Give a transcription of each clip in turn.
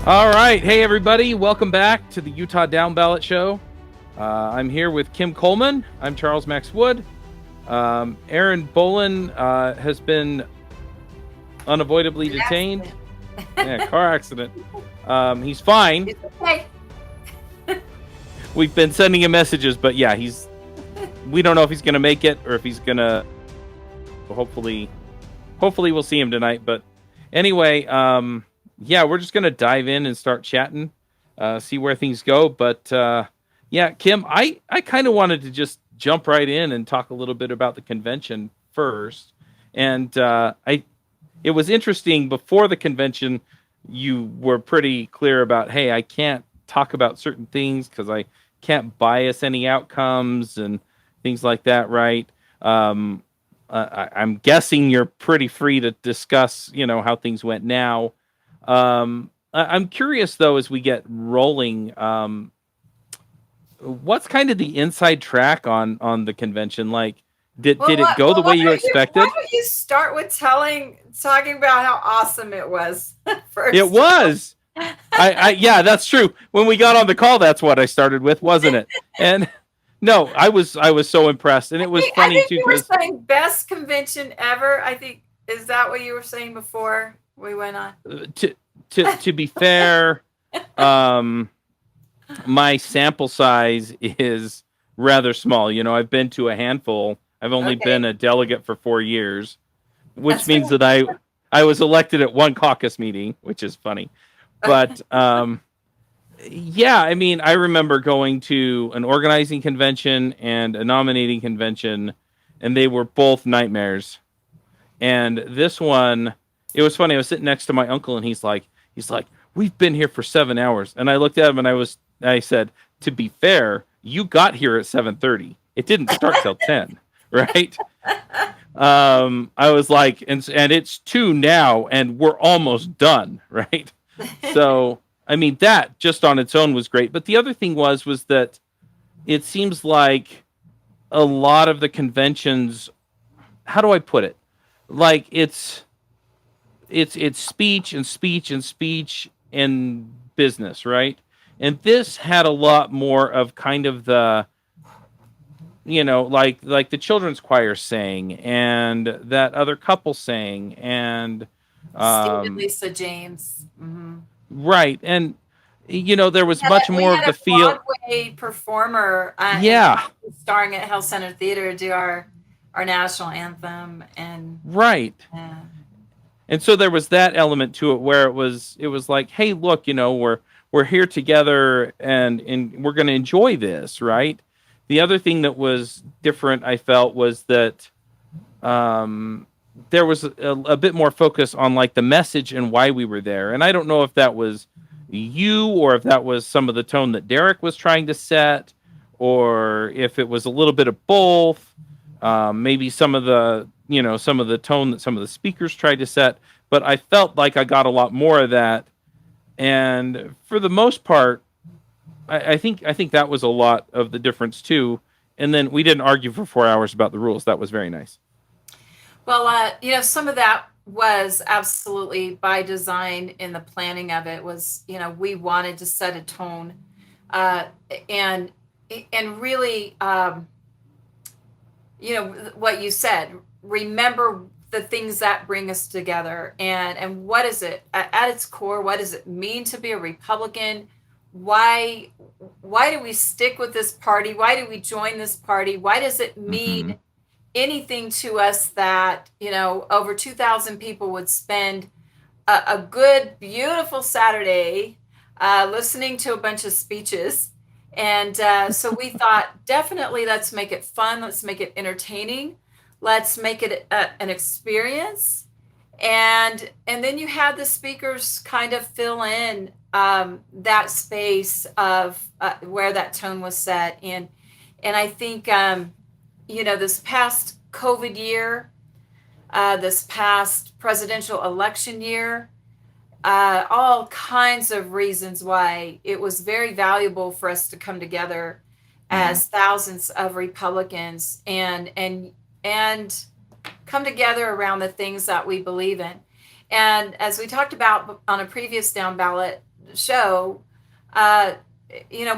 All right. Hey, everybody. Welcome back to the Utah Down Ballot Show. I'm here with Kim Coleman. I'm Charles Max Wood. Aaron Bolin has been unavoidably detained. Yeah, car accident. He's fine. It's okay. We've been sending him messages, but yeah, we don't know if he's going to make it or if he's going to. Hopefully we'll see him tonight. But anyway, yeah, we're just going to dive in and start chatting, see where things go. But yeah, Kim, I kind of wanted to just jump right in and talk a little bit about the convention first. And it was interesting before the convention, you were pretty clear about, hey, I can't talk about certain things because I can't bias any outcomes and things like that, right? I'm guessing you're pretty free to discuss, how things went now. I'm curious, though, as we get rolling, what's kind of the inside track on the convention? Like, did it go the way you expected? Why don't you start with talking about how awesome it was first? It was. Yeah, that's true. When we got on the call, that's what I started with, wasn't it? And no, I was so impressed, and it was funny I think too. You were saying best convention ever. I think, is that what you were saying before we went on? To be fair, my sample size is rather small. I've been to a handful. I've only been a delegate for 4 years, which means that I was elected at one caucus meeting, which is funny. But yeah, I mean, I remember going to an organizing convention and a nominating convention, and they were both nightmares. And this one, it was funny. I was sitting next to my uncle, and he's like, we've been here for 7 hours. And I looked at him, and I said, to be fair, you got here at 7:30. It didn't start till 10, right? I was like, and it's 2 now, and we're almost done, right? So, I mean, that just on its own was great. But the other thing was that it seems like a lot of the conventions, how do I put it? Like it's speech and speech and speech and business, right? And this had a lot more of kind of the, like the children's choir sang and that other couple sang and Steve and Lisa James. Mm-hmm. Right. And there was much more of the feel. Broadway performer, starring at Health Center Theater, do our national anthem, and right. Yeah. And so there was that element to it where it was like, hey, look, we're here together and we're going to enjoy this, right? The other thing that was different, I felt, was that there was a bit more focus on like the message and why we were there. And I don't know if that was you or if that was some of the tone that Derek was trying to set, or if it was a little bit of both. Maybe some of the tone that some of the speakers tried to set, but I felt like I got a lot more of that. And for the most part, I think that was a lot of the difference too. And then we didn't argue for 4 hours about the rules. That was very nice. Well, some of that was absolutely by design in the planning of it. Was, we wanted to set a tone, and really, what you said. Remember the things that bring us together, and what is it at its core? What does it mean to be a Republican? Why do we stick with this party? Why do we join this party? Why does it mean anything to us that over 2,000 people would spend a good, beautiful Saturday listening to a bunch of speeches? And so we thought, definitely, let's make it fun. Let's make it entertaining. Let's make it an experience. And then you have the speakers kind of fill in that space of where that tone was set. And I think, this past COVID year, this past presidential election year, all kinds of reasons why it was very valuable for us to come together as thousands of Republicans and come together around the things that we believe in. And as we talked about on a previous down ballot, show, uh,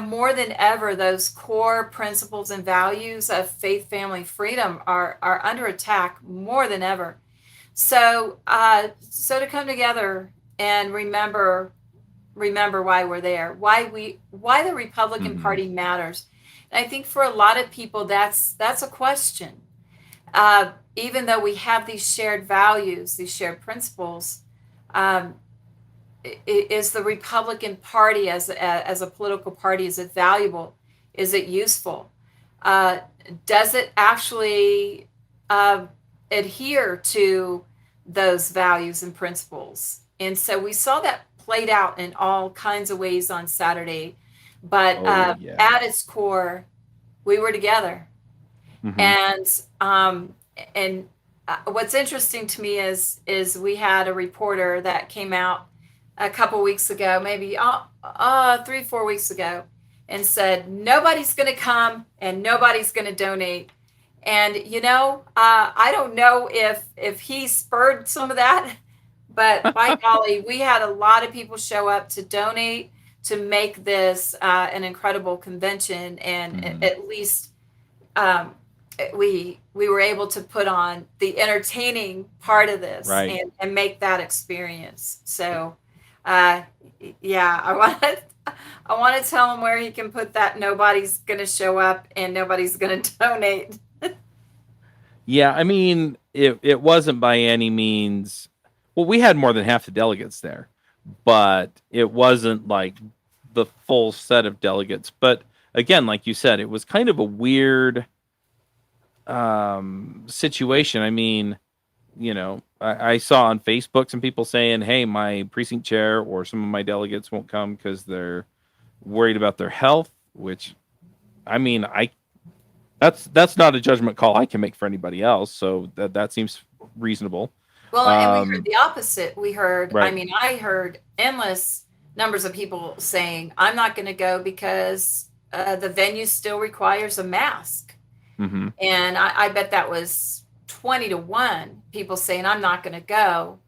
more than ever, those core principles and values of faith, family, freedom are under attack more than ever. So, so to come together and remember why we're there, why the Republican Hmm. Party matters. And I think for a lot of people, that's a question. Even though we have these shared values, these shared principles, um, is the Republican Party as a political party, is it valuable? Is it useful? Uh, does it actually uh, adhere to those values and principles? And so we saw that played out in all kinds of ways on Saturday. But Oh yeah. at its core, we were together. Hmm. And what's interesting to me is we had a reporter that came out a couple weeks ago, maybe 3 4 weeks ago, and said nobody's going to come and nobody's going to donate. And I don't know if he spurred some of that, but by golly, we had a lot of people show up to donate to make this an incredible convention, and Hmm. at least um, we were able to put on the entertaining part of this Right. and make that experience. So, uh, yeah, I want to tell him where he can put that. Nobody's going to show up and nobody's going to donate. Yeah, I mean, it wasn't by any means. Well, we had more than half the delegates there, but it wasn't like the full set of delegates. But again, like you said, it was kind of a weird situation. I mean, I saw on Facebook some people saying, "Hey, my precinct chair or some of my delegates won't come because they're worried about their health." Which, I mean, that's not a judgment call I can make for anybody else. So that seems reasonable. Well, and we heard Um, the opposite. I right. mean, I heard endless numbers of people saying, I'm not going to go because the venue still requires a mask. Hmm. And I bet that was 20 to 1 people saying, I'm not going to go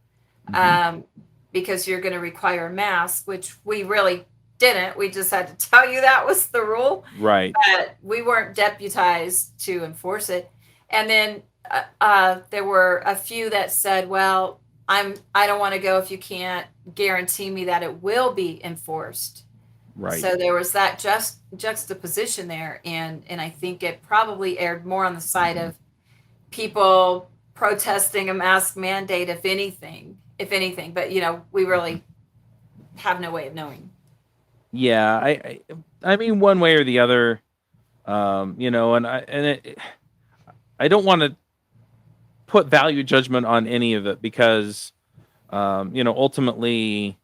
Hmm. um, because you're going to require a mask, which we really didn't. We just had to tell you that was the rule, Right. but we weren't deputized to enforce it. And then there were a few that said, well, I don't want to go if you can't guarantee me that it will be enforced. Right. So there was that just juxtaposition there, and I think it probably aired more on the side Hmm. of people protesting a mask mandate, if anything. But we Hmm. really have no way of knowing. Yeah. I mean, one way or the other. I don't want to put value judgment on any of it because, ultimately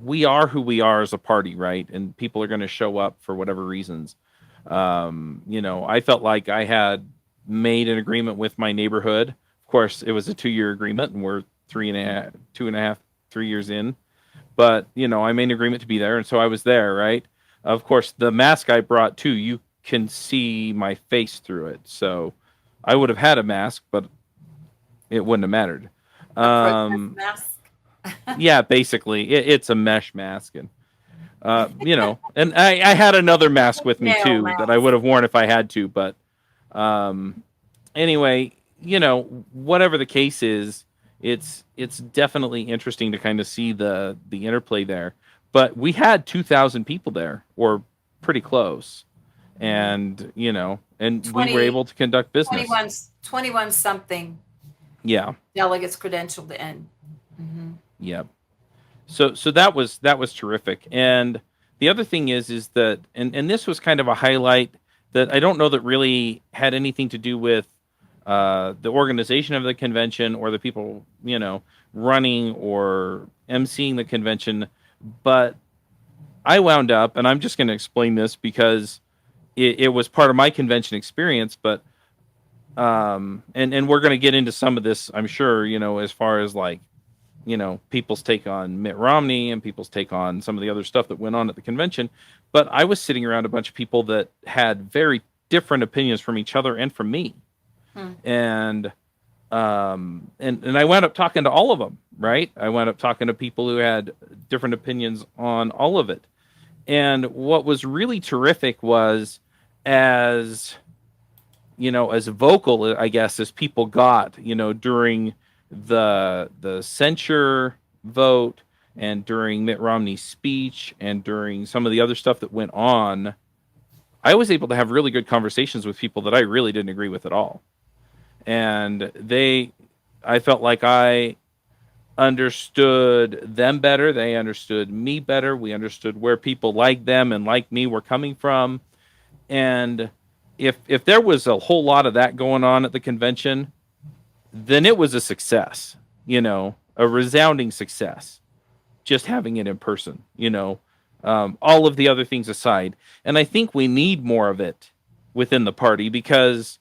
we are who we are as a party, right? And people are going to show up for whatever reasons. I felt like I had made an agreement with my neighborhood. Of course, it was a 2-year agreement, and we're 2.5, 3 years in. But I made an agreement to be there, and so I was there, right? Of course, the mask I brought too, you can see my face through it, so I would have had a mask, but it wouldn't have mattered. A protest Um, mask. yeah, basically, it's a mesh mask, and and I had another mask with me Nail too that I mask. would have worn if I had to, but um, anyway, whatever the case is, it's definitely interesting to kind of see the interplay there. But we had 2,000 people there, or pretty close, Mhm. and we were 20, able to conduct business. 21 something Yeah, delegates credentialed in. Hmm. yeah. So that was terrific. And the other thing is that and this was kind of a highlight that I don't know that really had anything to do with the organization of the convention or the people running or emceeing the convention, but I wound up, and I'm just going to explain this because it was part of my convention experience, but and we're going to get into some of this, I'm sure, as far as like people's take on Mitt Romney and people's take on some of the other stuff that went on at the convention. But I was sitting around a bunch of people that had very different opinions from each other and from me. Hmm. And And I wound up talking to all of them, right? I wound up talking to people who had different opinions on all of it. And what was really terrific was, as as vocal, I guess, as people got, during the censure vote and during Mitt Romney's speech and during some of the other stuff that went on, I was able to have really good conversations with people that I really didn't agree with at all. And I felt like I understood them better. They understood me better. We understood where people like them and like me were coming from. And if there was a whole lot of that going on at the convention, then it was a success, a resounding success, just having it in person, all of the other things aside. And I think we need more of it within the party because,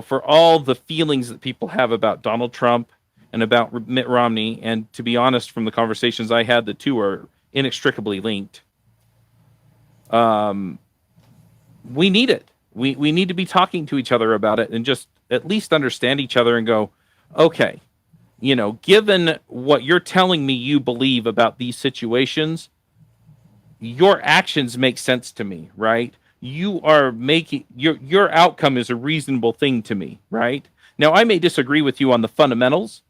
for all the feelings that people have about Donald Trump and about Mitt Romney, and to be honest, from the conversations I had, the two are inextricably linked. We need it. We need to be talking to each other about it and just at least understand each other and go, okay, given what you're telling me you believe about these situations, your actions make sense to me, right? You are making your outcome is a reasonable thing to me, right? Now I may disagree with you on the fundamentals,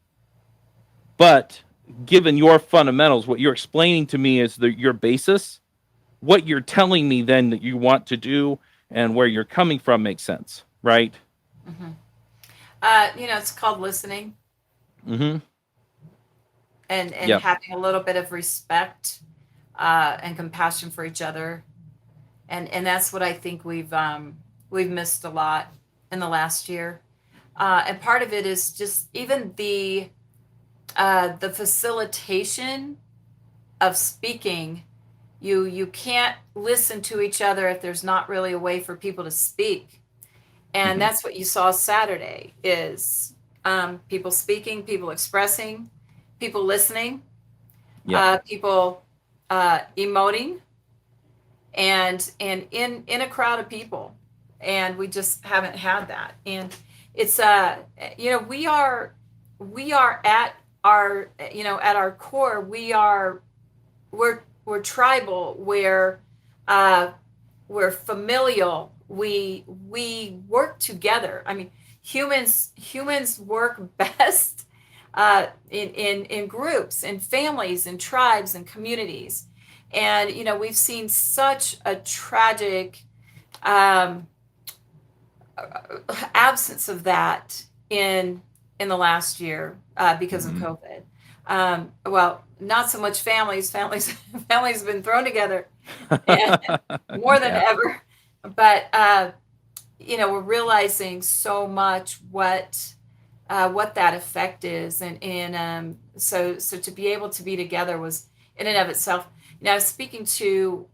but given your fundamentals, what you're explaining to me is your basis, what you're telling me then that you want to do and where you're coming from makes sense, right? Mm-hmm. It's called listening. Mm-hmm. And Yep. having a little bit of respect and compassion for each other, and that's what I think we've missed a lot in the last year. And part of it is just even the facilitation of speaking. You can't listen to each other if there's not really a way for people to speak. And Mm-hmm. that's what you saw Saturday is people speaking, people expressing, people listening, Yep. people emoting, and in a crowd of people. And we just haven't had that. And it's we are at our at our core we're tribal, we're familial, we work together. I mean, humans work best in groups, in families, in tribes, and communities. And we've seen such a tragic absence of that in the last year because of Mm-hmm. COVID. Well, not so much families. Families have been thrown together and more than Yeah. ever. But we're realizing so much what that effect is, and so to be able to be together was in and of itself. I was speaking to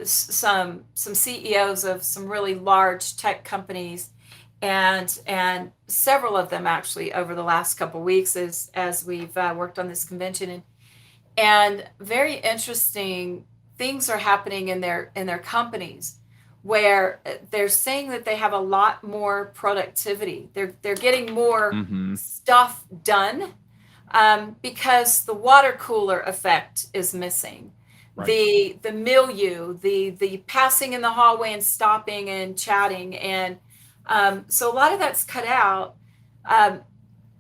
some CEOs of some really large tech companies, and several of them actually over the last couple of weeks as we've worked on this convention, and very interesting things are happening in their companies where they're saying that they have a lot more productivity. They're getting more Mm-hmm. stuff done because the water cooler effect is missing. Right. The milieu, the passing in the hallway and stopping and chatting, and so a lot of that's cut out,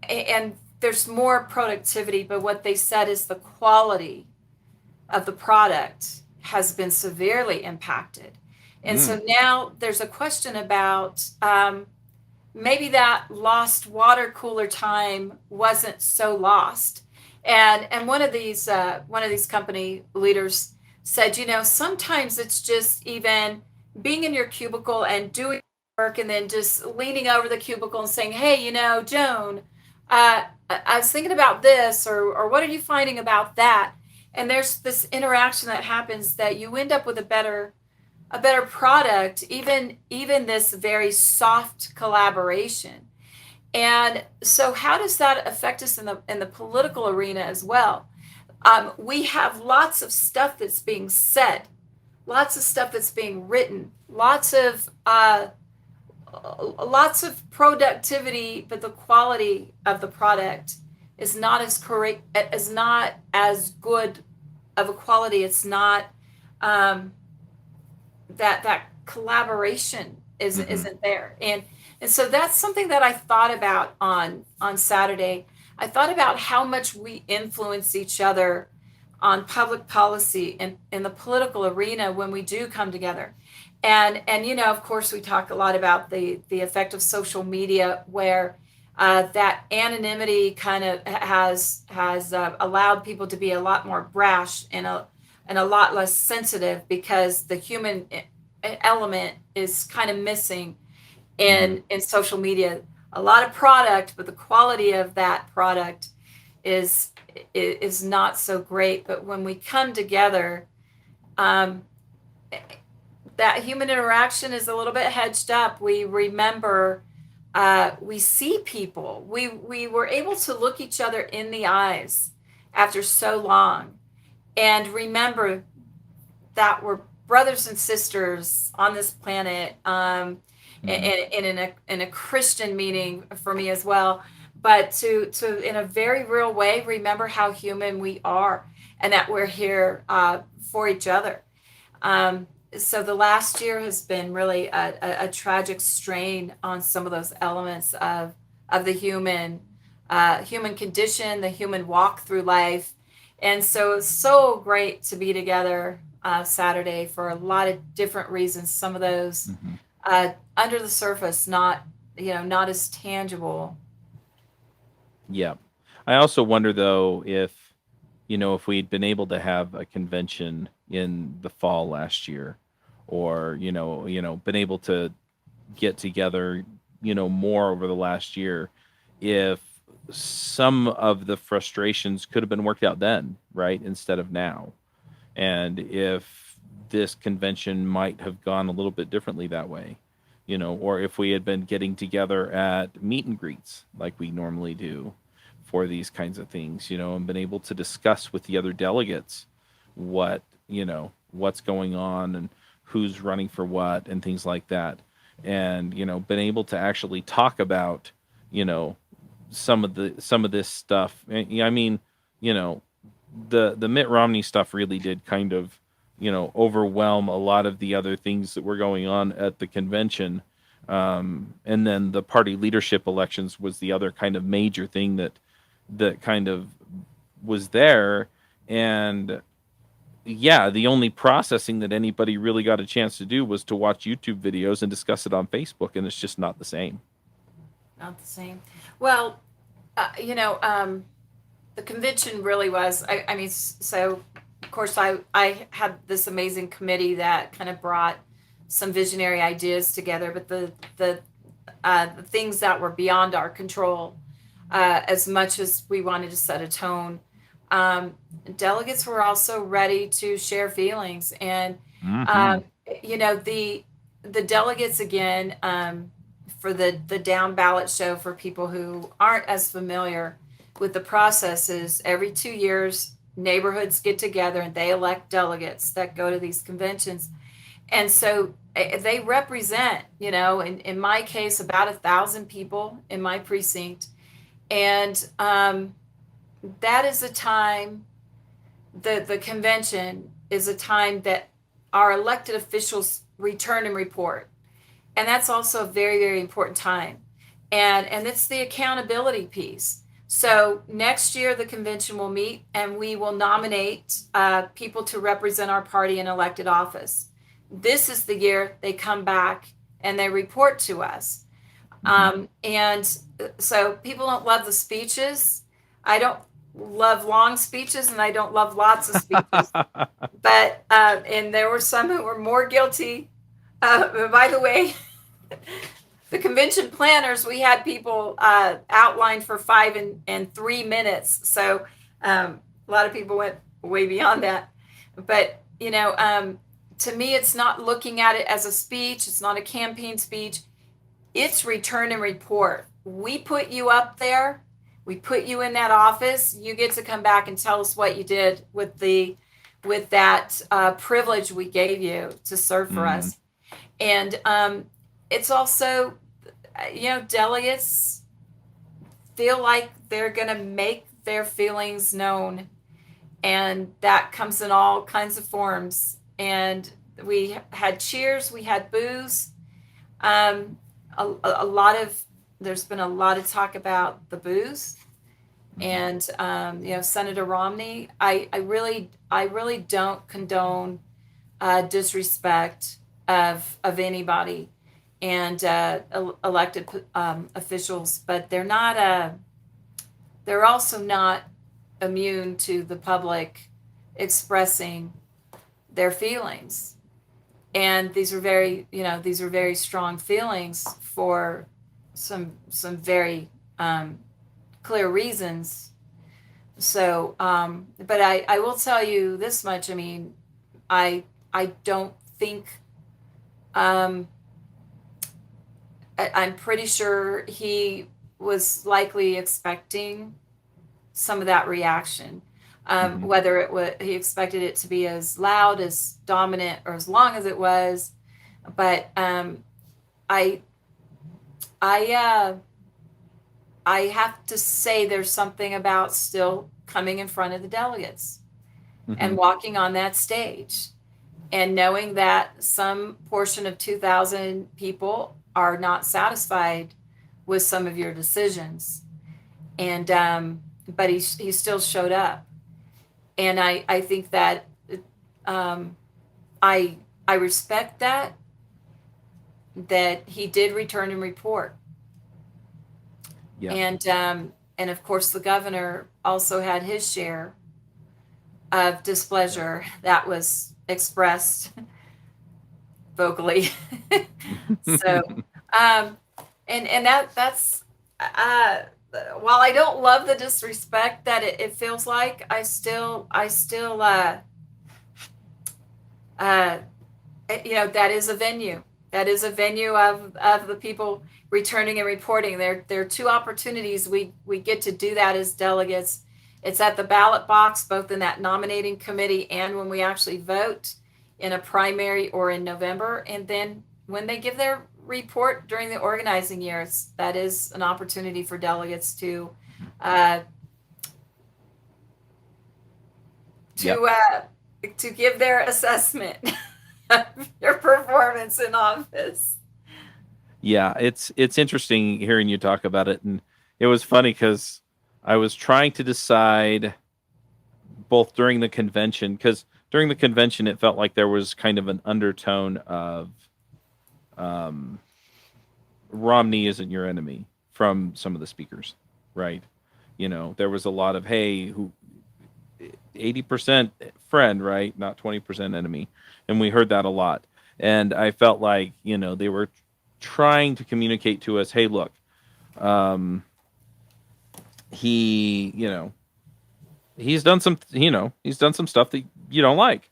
and there's more productivity. But what they said is the quality of the product has been severely impacted. And Mm. so now there's a question about maybe that lost water cooler time wasn't so lost. And one of these company leaders said, sometimes it's just even being in your cubicle and doing work and then just leaning over the cubicle and saying, hey, Joan, I was thinking about this, or what are you finding about that? And there's this interaction that happens that you end up with a better product, even this very soft collaboration. And so how does that affect us in the political arena as well? We have lots of stuff that's being said, lots of stuff that's being written, lots of lots of productivity, but the quality of the product is not as correct, is not as good of a quality. It's not that collaboration isn't there, and so that's something that I thought about on Saturday. I thought about how much we influence each other on public policy and in the political arena when we do come together. And of course, we talk a lot about the effect of social media, where that anonymity kind of has allowed people to be a lot more brash and a lot less sensitive, because the human element is kind of missing in social media. A lot of product, but the quality of that product is not so great. But when we come together, um, that human interaction is a little bit hedged up. We remember, we see people. We were able to look each other in the eyes after so long, and remember that we're brothers and sisters on this planet, and in a Christian meaning for me as well. But to in a very real way, remember how human we are, and that we're here for each other. So the last year has been really a tragic strain on some of those elements of the human condition, the human walk through life. And so it's so great to be together Saturday for a lot of different reasons. Some of those under the surface, not as tangible. Yeah. I also wonder though if we'd been able to have a convention in the fall last year, or been able to get together, more over the last year, if some of the frustrations could have been worked out then, right, instead of now. And if this convention might have gone a little bit differently that way, or if we had been getting together at meet and greets like we normally do for these kinds of things, and been able to discuss with the other delegates what, what's going on and who's running for what and things like that. And, been able to actually talk about, some of this stuff. I mean, the Mitt Romney stuff really did kind of, overwhelm a lot of the other things that were going on at the convention. And then the party leadership elections was the other kind of major thing that kind of was there. And yeah, the only processing that anybody really got a chance to do was to watch YouTube videos and discuss it on Facebook, and it's just not the same. Not the same. Well, the convention really was. I mean, so of course I had this amazing committee that kind of brought some visionary ideas together, but the things that were beyond our control, as much as we wanted to set a tone, delegates were also ready to share feelings. And Mm-hmm. um, the delegates again, for the down ballot show, for people who aren't as familiar with the processes, every 2 years neighborhoods get together and they elect delegates that go to these conventions. And so they represent, in my case, about 1,000 people in my precinct. And that is a time, the convention is a time that our elected officials return and report. And that's also a very, very important time. And it's the accountability piece. So next year, the convention will meet and we will nominate people to represent our party in elected office. This is the year they come back and they report to us. And so people don't love the speeches. I don't love long speeches, and I don't love lots of speeches. But and there were some who were more guilty. By the way, the convention planners, we had people outlined for 5 and 3 minutes. So a lot of people went way beyond that. But to me, it's not looking at it as a speech. It's not a campaign speech. It's return and report. We put you up there. We put you in that office. You get to come back and tell us what you did with that privilege we gave you to serve for us. And it's also, delegates feel like they're going to make their feelings known, and that comes in all kinds of forms. And we had cheers, we had boos. Um, a lot of There's been a lot of talk about the boos, and Senator Romney. I really don't condone disrespect of anybody, and elected officials, but they're also not immune to the public expressing their feelings. And these are very strong feelings for some very clear reasons. So, but I will tell you this much. I mean, I don't think, I'm pretty sure he was likely expecting some of that reaction. Whether he expected it to be as loud, as dominant, or as long as it was. But I I I have to say, there's something about still coming in front of the delegates and walking on that stage, and knowing that some portion of 2,000 people are not satisfied with some of your decisions. And but he still showed up, and I think that, um, I respect that he did return and report. Yeah. And of course the governor also had his share of displeasure that was expressed vocally. So, and that's, while I don't love the disrespect that it feels like, I still that is a venue. That is a venue of the people returning and reporting. There are two opportunities we get to do that as delegates. It's at the ballot box, both in that nominating committee and when we actually vote in a primary or in November. And then when they give their report during the organizing years, that is an opportunity for delegates to give their assessment of your performance in office. Yeah, it's interesting hearing you talk about it, and it was funny because I was trying to decide both during the convention, because during the convention it felt like there was kind of an undertone of Romney isn't your enemy from some of the speakers, right? There was a lot of, hey, who 80% friend, right? Not 20% enemy. And we heard that a lot. And I felt like, they were trying to communicate to us, hey, look, he's done some stuff that you don't like.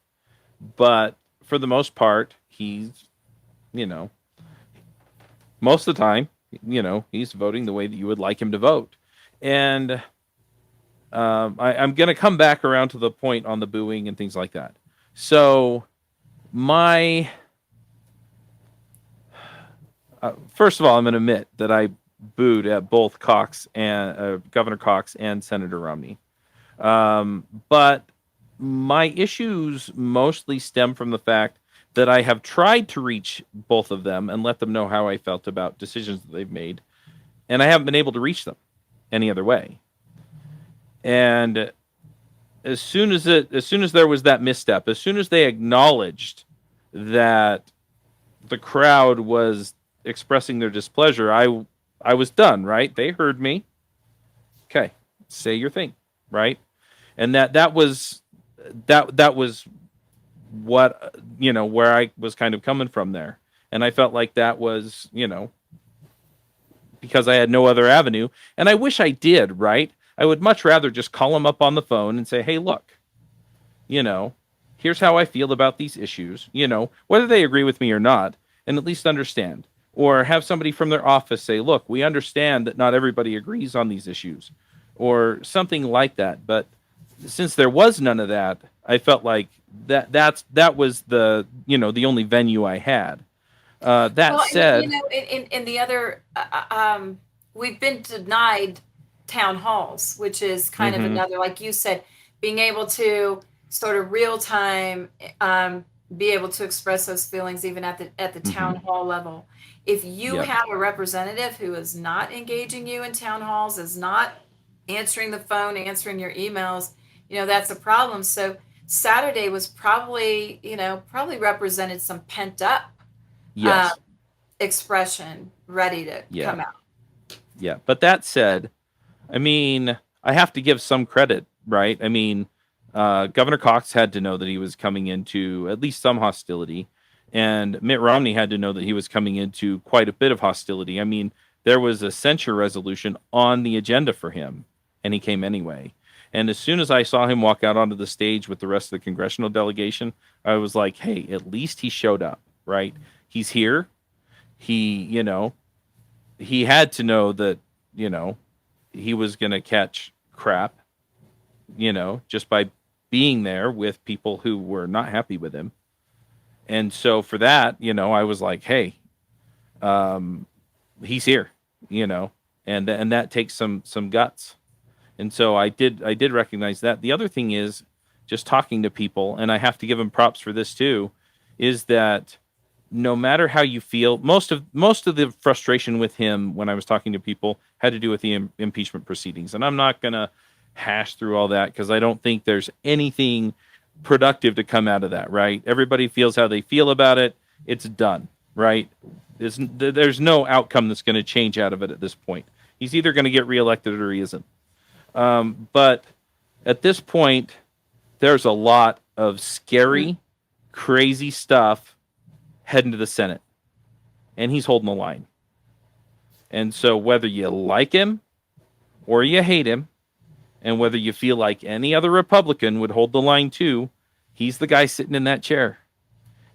But for the most part, he's, most of the time, he's voting the way that you would like him to vote. And I'm going to come back around to the point on the booing and things like that. So first of all, I'm going to admit that I booed at both Cox and Governor Cox and Senator Romney. But my issues mostly stem from the fact that I have tried to reach both of them and let them know how I felt about decisions that they've made, and I haven't been able to reach them any other way. And as soon as there was that misstep, as soon as they acknowledged that the crowd was expressing their displeasure, I was done, right? They heard me. Okay, say your thing, right? And that was what, where I was kind of coming from there. And I felt like that was, because I had no other avenue. And I wish I did, right? I would much rather just call them up on the phone and say, hey, look, here's how I feel about these issues, whether they agree with me or not, and at least understand. Or have somebody from their office say, look, we understand that not everybody agrees on these issues, or something like that. But since there was none of that, I felt like that was the, the only venue I had. That Well, and said, in the other, we've been denied town halls, which is kind of hmm another, like you said, being able to sort of real time, be able to express those feelings even at the hmm town hall level. If you yep, have a representative who is not engaging you in town halls, is not answering the phone, answering your emails, that's a problem. So Saturday was probably, probably represented some pent up uh, yes, expression ready to yeah, come out. yeah. But that said, I mean, I have to give some credit, right? I mean, Governor Cox had to know that he was coming into at least some hostility, and Mitt Romney had to know that he was coming into quite a bit of hostility. I mean, there was a censure resolution on the agenda for him, and he came anyway. And as soon as I saw him walk out onto the stage with the rest of the congressional delegation, I was like, hey, at least he showed up, right? He's here. He he had to know that, you know, he was going to catch crap, just by being there with people who were not happy with him. And so for that, I was like, hey, um, he's here, and that takes some guts. And so I did recognize that. The other thing is just talking to people, and I have to give him props for this too, is that no matter how you feel, most of the frustration with him when I was talking to people had to do with the impeachment proceedings, and I'm not gonna hash through all that because I don't think there's anything productive to come out of that. Right? Everybody feels how they feel about it. It's done. Right? There's no outcome that's going to change out of it at this point. He's either going to get reelected or he isn't. But at this point, there's a lot of scary, crazy stuff heading to the Senate, and he's holding the line. And so, whether you like him or you hate him, and whether you feel like any other Republican would hold the line too, he's the guy sitting in that chair.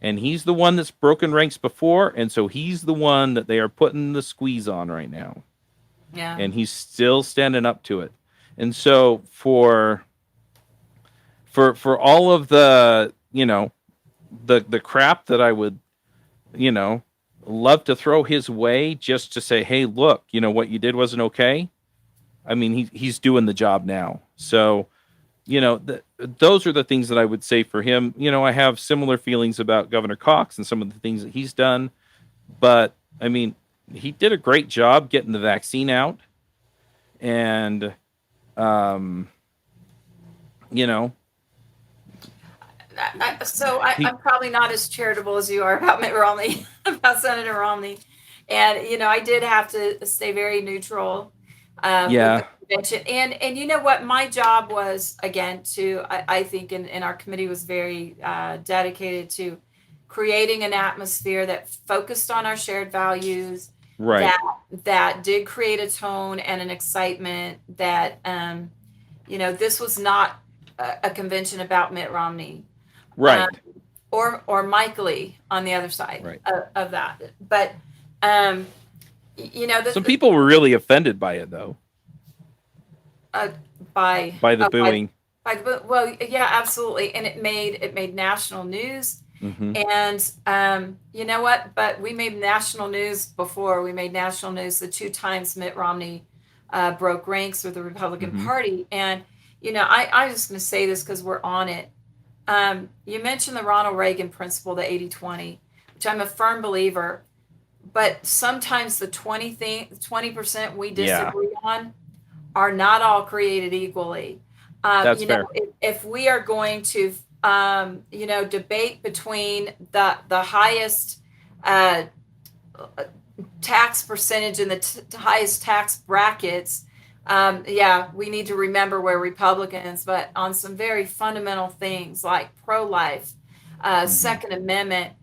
And he's the one that's broken ranks before, and so he's the one that they are putting the squeeze on right now. Yeah. And he's still standing up to it. And so for all of the, the crap that I would, you know, love to throw his way just to say, hey, look, what you did wasn't okay. I mean, he's doing the job now. So, those are the things that I would say for him. I have similar feelings about Governor Cox and some of the things that he's done. But, I mean, he did a great job getting the vaccine out. And, um, you know, he, I'm probably not as charitable as you are about Mitt Romney, about Senator Romney. And, I did have to stay very neutral with the yeah, convention. And you know what? My job was, again, I think, and our committee was very dedicated to creating an atmosphere that focused on our shared values, right, that that did create a tone and an excitement that, this was not a convention about Mitt Romney um, right, or Mike Lee on the other side right. of that. But um, Some people were really offended by it, though, uh, by by the booing. by the well, yeah, absolutely, and it made national news. Hmm And you know what? But we made national news before. We made national news the two times Mitt Romney broke ranks with the Republican hmm Party. And I'm just going to say this because we're on it. You mentioned the Ronald Reagan principle, the 80-20, which I'm a firm believer. But sometimes the 20% we Yeah, disagree on are not all created equally. that's fair. If we are going to, debate between the highest uh, tax percentage and the highest tax brackets, yeah, we need to remember we're Republicans, but on some very fundamental things like pro-life, Hmm Second Amendment,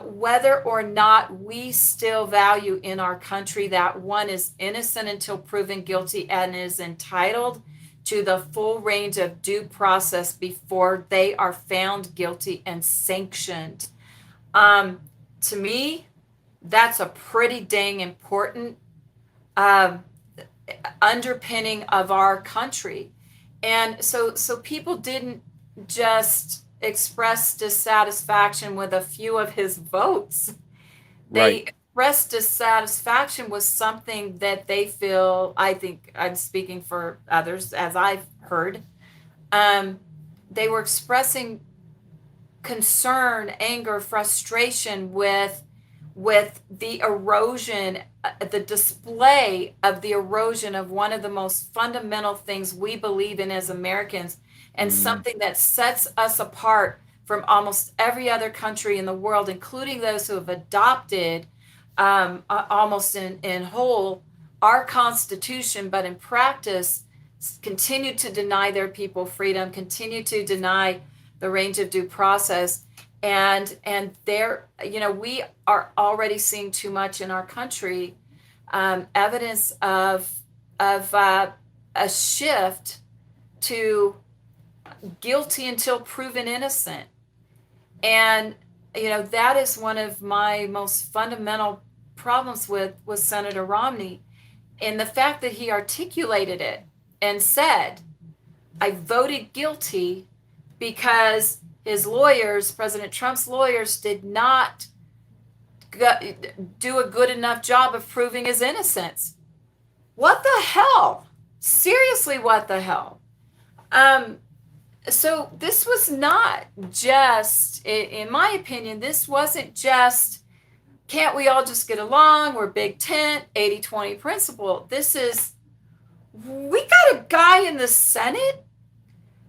whether or not we still value in our country that one is innocent until proven guilty and is entitled to the full range of due process before they are found guilty and sanctioned. Um, to me, that's a pretty dang important um, underpinning of our country. And so people didn't just express dissatisfaction with a few of his votes. They Right. expressed dissatisfaction with something that they feel, I think I'm speaking for others as I've heard, um, they were expressing concern, anger, frustration with the erosion, the display of the erosion of one of the most fundamental things we believe in as Americans, and Mm, something that sets us apart from almost every other country in the world, including those who have adopted almost in whole our Constitution, but in practice continue to deny their people freedom, continue to deny the range of due process. And there, we are already seeing too much in our country, evidence of a shift to guilty until proven innocent. And that is one of my most fundamental problems with Senator Romney, in the fact that he articulated it and said, I voted guilty because his lawyers, President Trump's lawyers, did not do a good enough job of proving his innocence. What the hell? Seriously, what the hell? Um, so this was not just, in my opinion, this wasn't just, can't we all just get along? We're big tent, 80-20 principle. This is, we got a guy in the Senate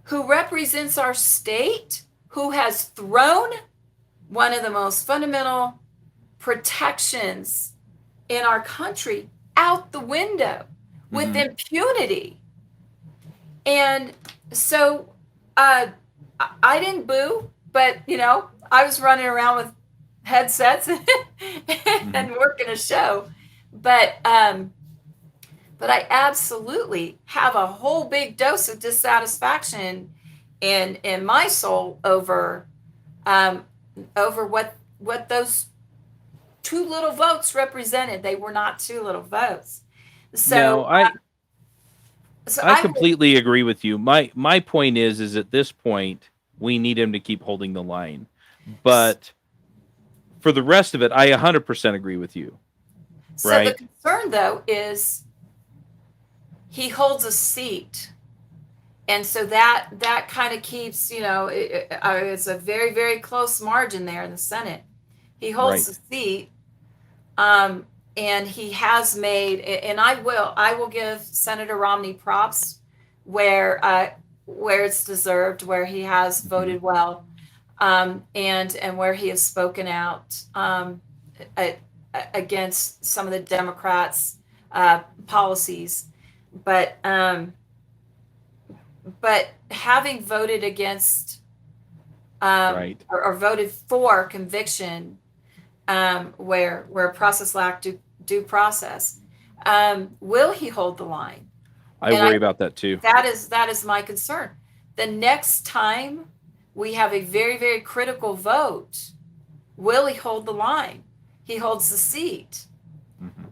who represents our state, who has thrown one of the most fundamental protections in our country out the window with impunity. And so I didn't boo, but I was running around with headsets and working a show. But I absolutely have a whole big dose of dissatisfaction in my soul over what those two little votes represented. They were not two little votes. no, So so I I completely agree with you. My point is at this point we need him to keep holding the line. But for the rest of it, I 100% agree with you. so the Right? concern though is he holds a seat. And so that kind of keeps, it's a very, very close margin there in the Senate. He holds the Right. seat, and he has made, and I will give Senator Romney props where it's deserved, where he has voted well, and where he has spoken out against some of the Democrats' policies, but. But having voted against Right. or voted for conviction, where process lacked due process, will he hold the line? I And worry about that too. that is my concern. The next time we have a very, very critical vote, will he hold the line? He holds the seat,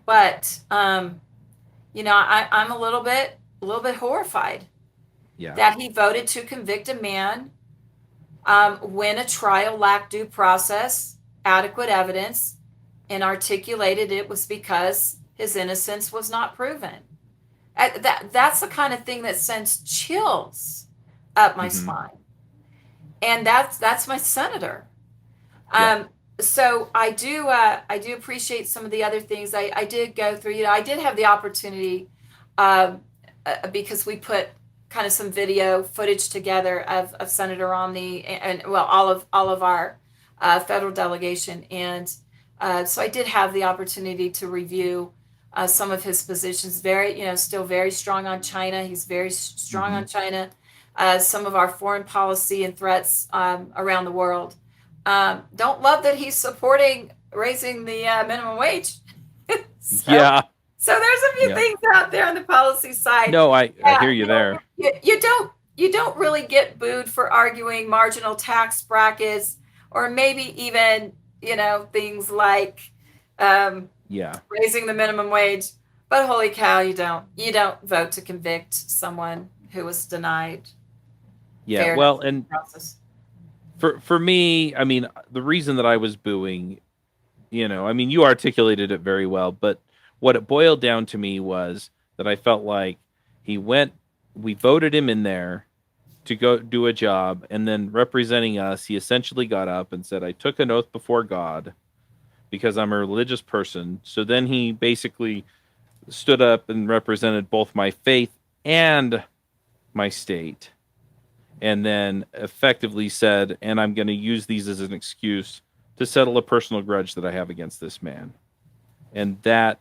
but I'm a little bit horrified Yeah. that he voted to convict a man when a trial lacked due process, adequate evidence, and articulated it was because his innocence was not proven. That's the kind of thing that sends chills up my hmm spine, and that's my senator. Yeah. So I do appreciate some of the other things I did go through. I did have the opportunity, because we put kind of some video footage together of Senator Romney and well, all of our federal delegation, and so I did have the opportunity to review some of his positions. Very, still very strong on China. He's very strong hmm on China. Some of our foreign policy and threats around the world. Don't love that he's supporting raising the minimum wage. so Yeah. so there's a few Yeah. things out there on the policy side. No, I Yeah, hear you there. you don't really get booed for arguing marginal tax brackets, or maybe even things like Yeah. raising the minimum wage. But holy cow, you don't vote to convict someone who was denied Yeah. fairness Well, in the and process. for me, I mean, the reason that I was booing, I mean, you articulated it very well, but what it boiled down to me was that I felt like he went, we voted him in there to go do a job, and then representing us, he essentially got up and said, I took an oath before God because I'm a religious person. So then he basically stood up and represented both my faith and my state, and then effectively said, and I'm going to use these as an excuse to settle a personal grudge that I have against this man. And that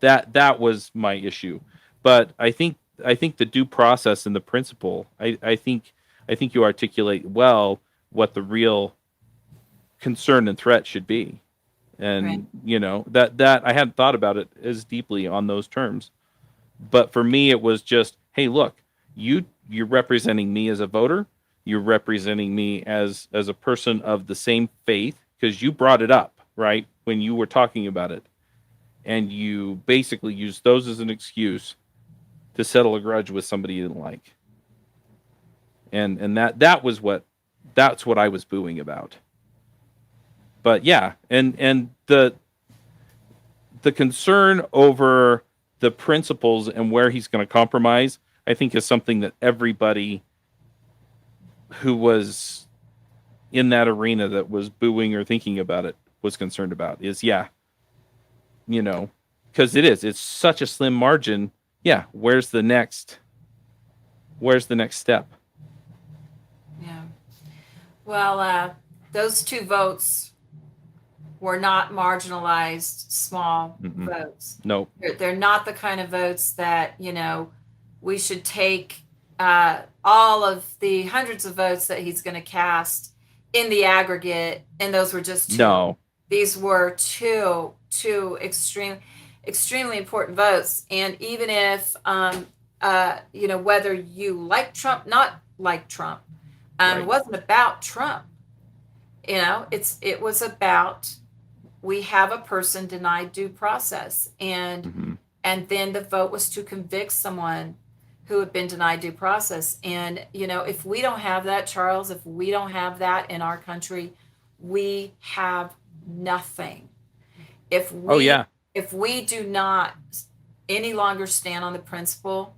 was my issue. But I think the due process and the principle, I think you articulate well what the real concern and threat should be. Right. And that I hadn't thought about it as deeply on those terms. But for me it was just, hey, look, you're representing me as a voter, you're representing me as a person of the same faith, because you brought it up, right, when you were talking about it, and you basically used those as an excuse to settle a grudge with somebody you didn't like. And that's what I was booing about. But yeah, and the concern over the principles and where he's going to compromise, I think, is something that everybody who was in that arena that was booing or thinking about it was concerned about. Is, yeah, because it's such a slim margin. Yeah, where's the next step? Yeah. Well, those two votes were not marginalized small Mm-mm. votes. Nope. They're not the kind of votes that, we should take all of the hundreds of votes that he's going to cast in the aggregate, and those were just two. No. These were two extremely important votes. And even if, whether you like Trump, not like Trump, Right. it wasn't about Trump. It was about, we have a person denied due process, and Mm-hmm. and then the vote was to convict someone who had been denied due process. And if we don't have that, Charles, if we don't have that in our country, we have nothing. If we Oh yeah. if we do not any longer stand on the principle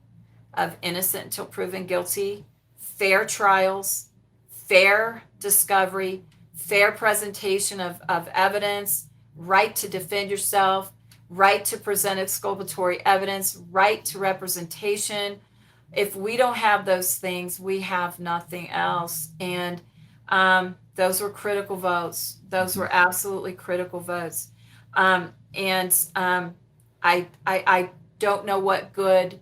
of innocent until proven guilty, fair trials, fair discovery, fair presentation of evidence, right to defend yourself, right to present exculpatory evidence, right to representation. If we don't have those things, we have nothing else. And those were critical votes. Those were absolutely critical votes. I don't know what good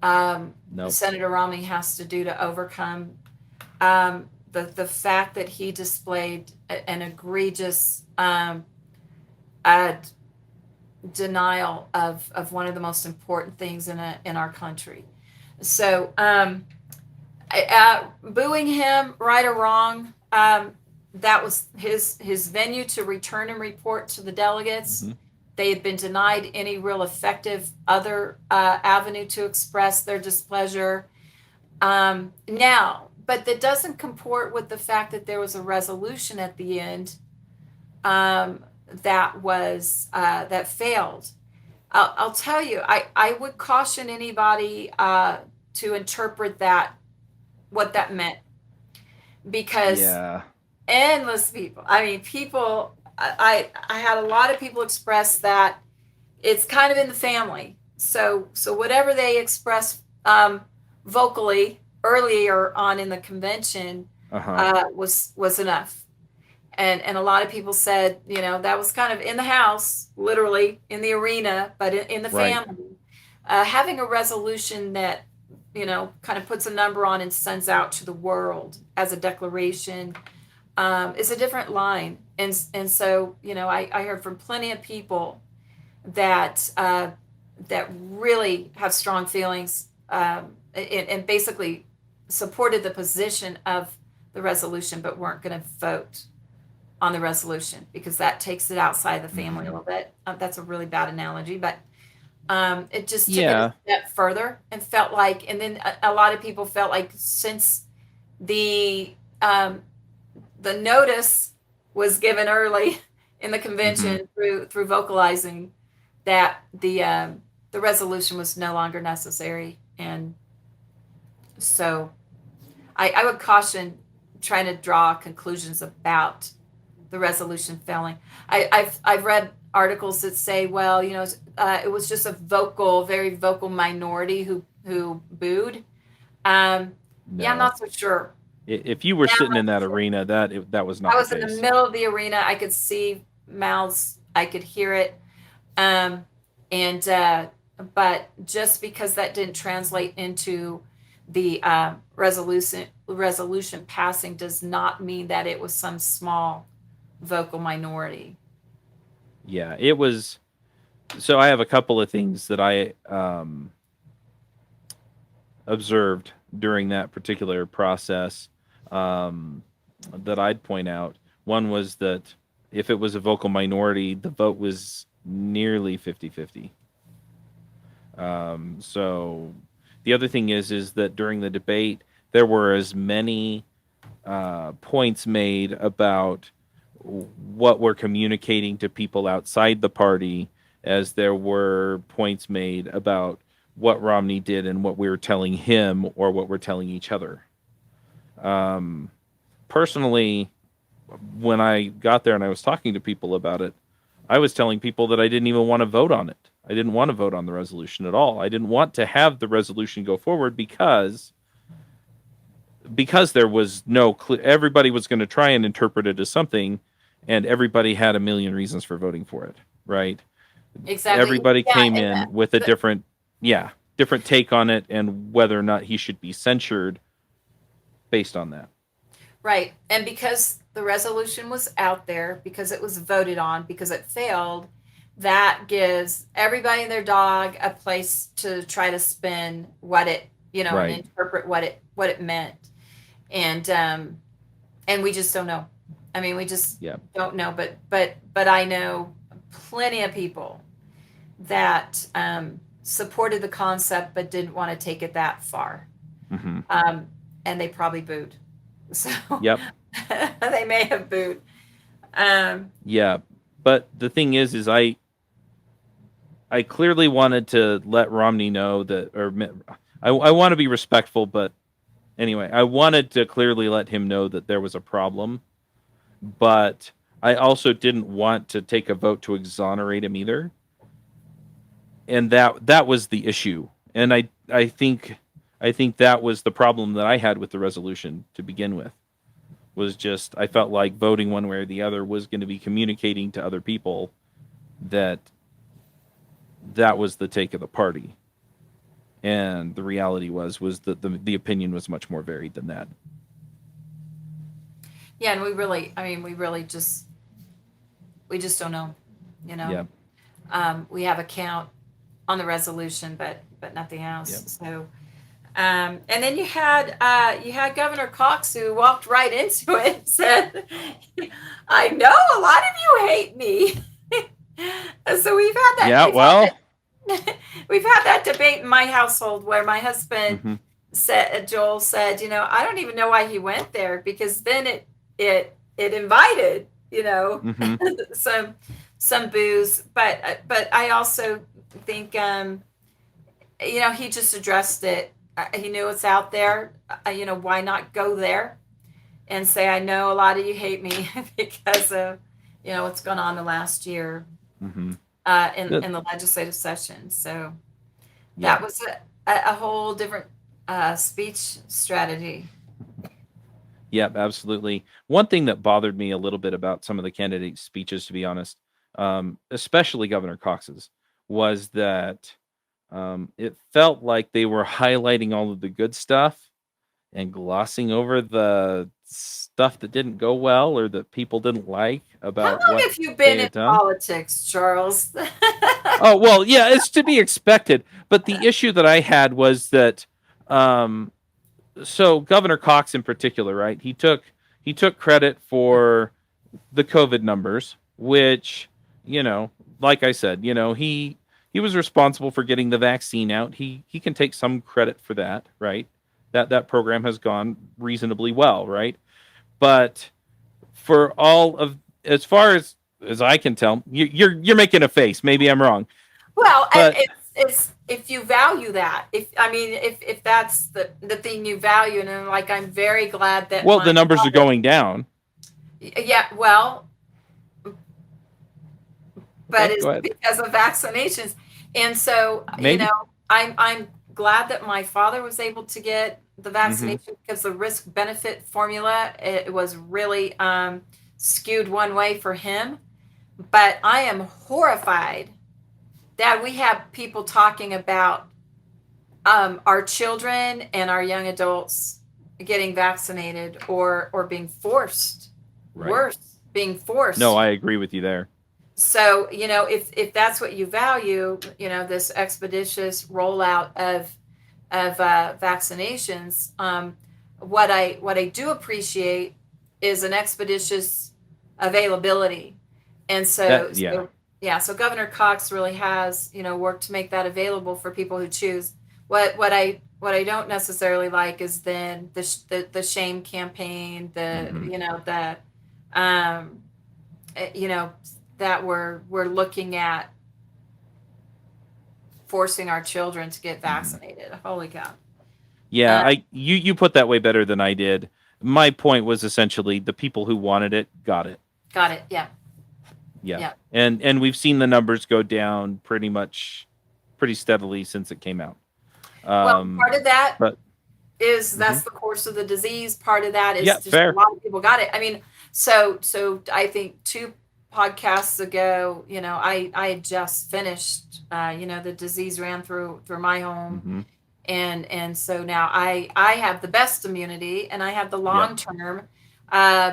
Nope. Senator Romney has to do to overcome the fact that he displayed an egregious denial of one of the most important things in our country. So booing him, right or wrong, that was his venue to return and report to the delegates. Mm-hmm. They had been denied any real effective other avenue to express their displeasure. Now, but that doesn't comport with the fact that there was a resolution at the end that failed. I'll tell you, I would caution anybody to interpret what that meant, because Yeah. endless people. I mean, people. I had a lot of people express that it's kind of in the family. So whatever they express vocally earlier on in the convention was enough. And a lot of people said, that was kind of in the house, literally in the arena, but in the family. Having a resolution that, kind of puts a number on and sends out to the world as a declaration is a different line. And so, I heard from plenty of people that really have strong feelings and basically supported the position of the resolution, but weren't going to vote on the resolution because that takes it outside the family a little bit. That's a really bad analogy, but it just took it a step further and felt like, and then a lot of people felt like since the notice was given early in the Mm-hmm. convention through vocalizing that the resolution was no longer necessary. And so I would caution trying to draw conclusions about the resolution failing. I've read articles that say, well, it was just a very vocal minority who booed. Yeah, I'm No. not so sure. If you were Yeah, I'm sitting in not that so sure. arena, that was not I the was in the case. middle of the arena. I could see mouths. I could hear it. Um, and but just because that didn't translate into the resolution passing does not mean that it was some small vocal minority. Yeah, it was. So I have a couple of things that I observed during that particular process um, that I'd point out. One was that if it was a vocal minority, the vote was nearly 50-50. So the other thing is that during the debate, there were as many points made about what we're communicating to people outside the party as there were points made about what Romney did and what we were telling him or what we're telling each other. Um, Personally, when I got there and I was talking to people about it, I was telling people that I didn't even want to vote on it. I didn't want to vote on the resolution at all. I didn't want to have the resolution go forward because there was no everybody was going to try and interpret it as something, and everybody had a million reasons for voting for it, right? Exactly. Everybody Yeah, came and in with a different take on it and whether or not he should be censured based on that. right. And because the resolution was out there, because it was voted on, because it failed, that gives everybody and their dog a place to try to spin what it, and Right. interpret what it meant. And we just don't know. I mean, we just Yeah. don't know. But I know plenty of people that supported the concept but didn't want to take it that far. Mm-hmm. And they probably booed. So Yep. they may have booed. Um, Yeah. But the thing is I clearly wanted to let Romney know that, or I want to be respectful, but anyway, I wanted to clearly let him know that there was a problem, but I also didn't want to take a vote to exonerate him either. And that was the issue. And I think that was the problem that I had with the resolution to begin with. Was just I felt like voting one way or the other was going to be communicating to other people that that was the take of the party. And the reality was that the opinion was much more varied than that. yeah, and we just don't know. You know, Yeah. we have a count on the resolution, but nothing Yep. else. So, and then you had Governor Cox who walked right into it and said, "I know a lot of you hate me." So we've had that. Yeah. Well. We've had that debate in my household where my husband Mm-hmm. Joel said, I don't even know why he went there because then it invited, Mm-hmm. some booze, but I also think he just addressed it. He knew it's out there. Why not go there and say, I know a lot of you hate me because of what's gone on the last year Mm-hmm. in the legislative session. So Yeah. that was a whole different speech strategy. Yep, absolutely. One thing that bothered me a little bit about some of the candidate speeches, to be honest, especially Governor Cox's, was that it felt like they were highlighting all of the good stuff and glossing over the stuff that didn't go well or that people didn't like How about long what have you they been in had done. politics, Charles? Oh, well, yeah, it's to be expected. But the issue that I had was that um, so Governor Cox in particular, right? He took credit for the COVID numbers, which, like I said, he was responsible for getting the vaccine out. He can take some credit for that, right? That program has gone reasonably well, right? But for all of as far as as I can tell. You're making a face. Maybe I'm wrong, Well, and but it's if you value that, if that's the thing you value, and like I'm very glad that well, the my numbers are father, going down. yeah, well, but Okay, it's go ahead. because of vaccinations. And so, Maybe. I'm glad that my father was able to get the Hmm. vaccination because the risk benefit formula, it was really skewed one way for him. But I am horrified that we have people talking about our children and our young adults getting vaccinated or being forced, Right. worse, being No, forced. I agree with you there. So, if that's what you value, this expeditious rollout of vaccinations, what I do appreciate is an expeditious availability. And so, Yeah. yeah, so Governor Cox really has, worked to make that available for people who choose. What I don't necessarily like is then the shame campaign, Hmm. um, uh, you know that we're looking at forcing our children to get Hmm. vaccinated. Holy cow. Yeah, Uh, you put that way better than I did. My point was essentially the people who wanted it got it. got it. Yeah. Yeah. Yeah. And we've seen the numbers go down pretty steadily since it came out. Well, part of that But is mhm. that's the course of the disease. Part of that Yeah, is just a fair. lot of people got it. I mean, so I think two podcasts ago, I had just finished, the disease ran through my home, Hmm. and so now I have the best immunity, and I have the Yep. long term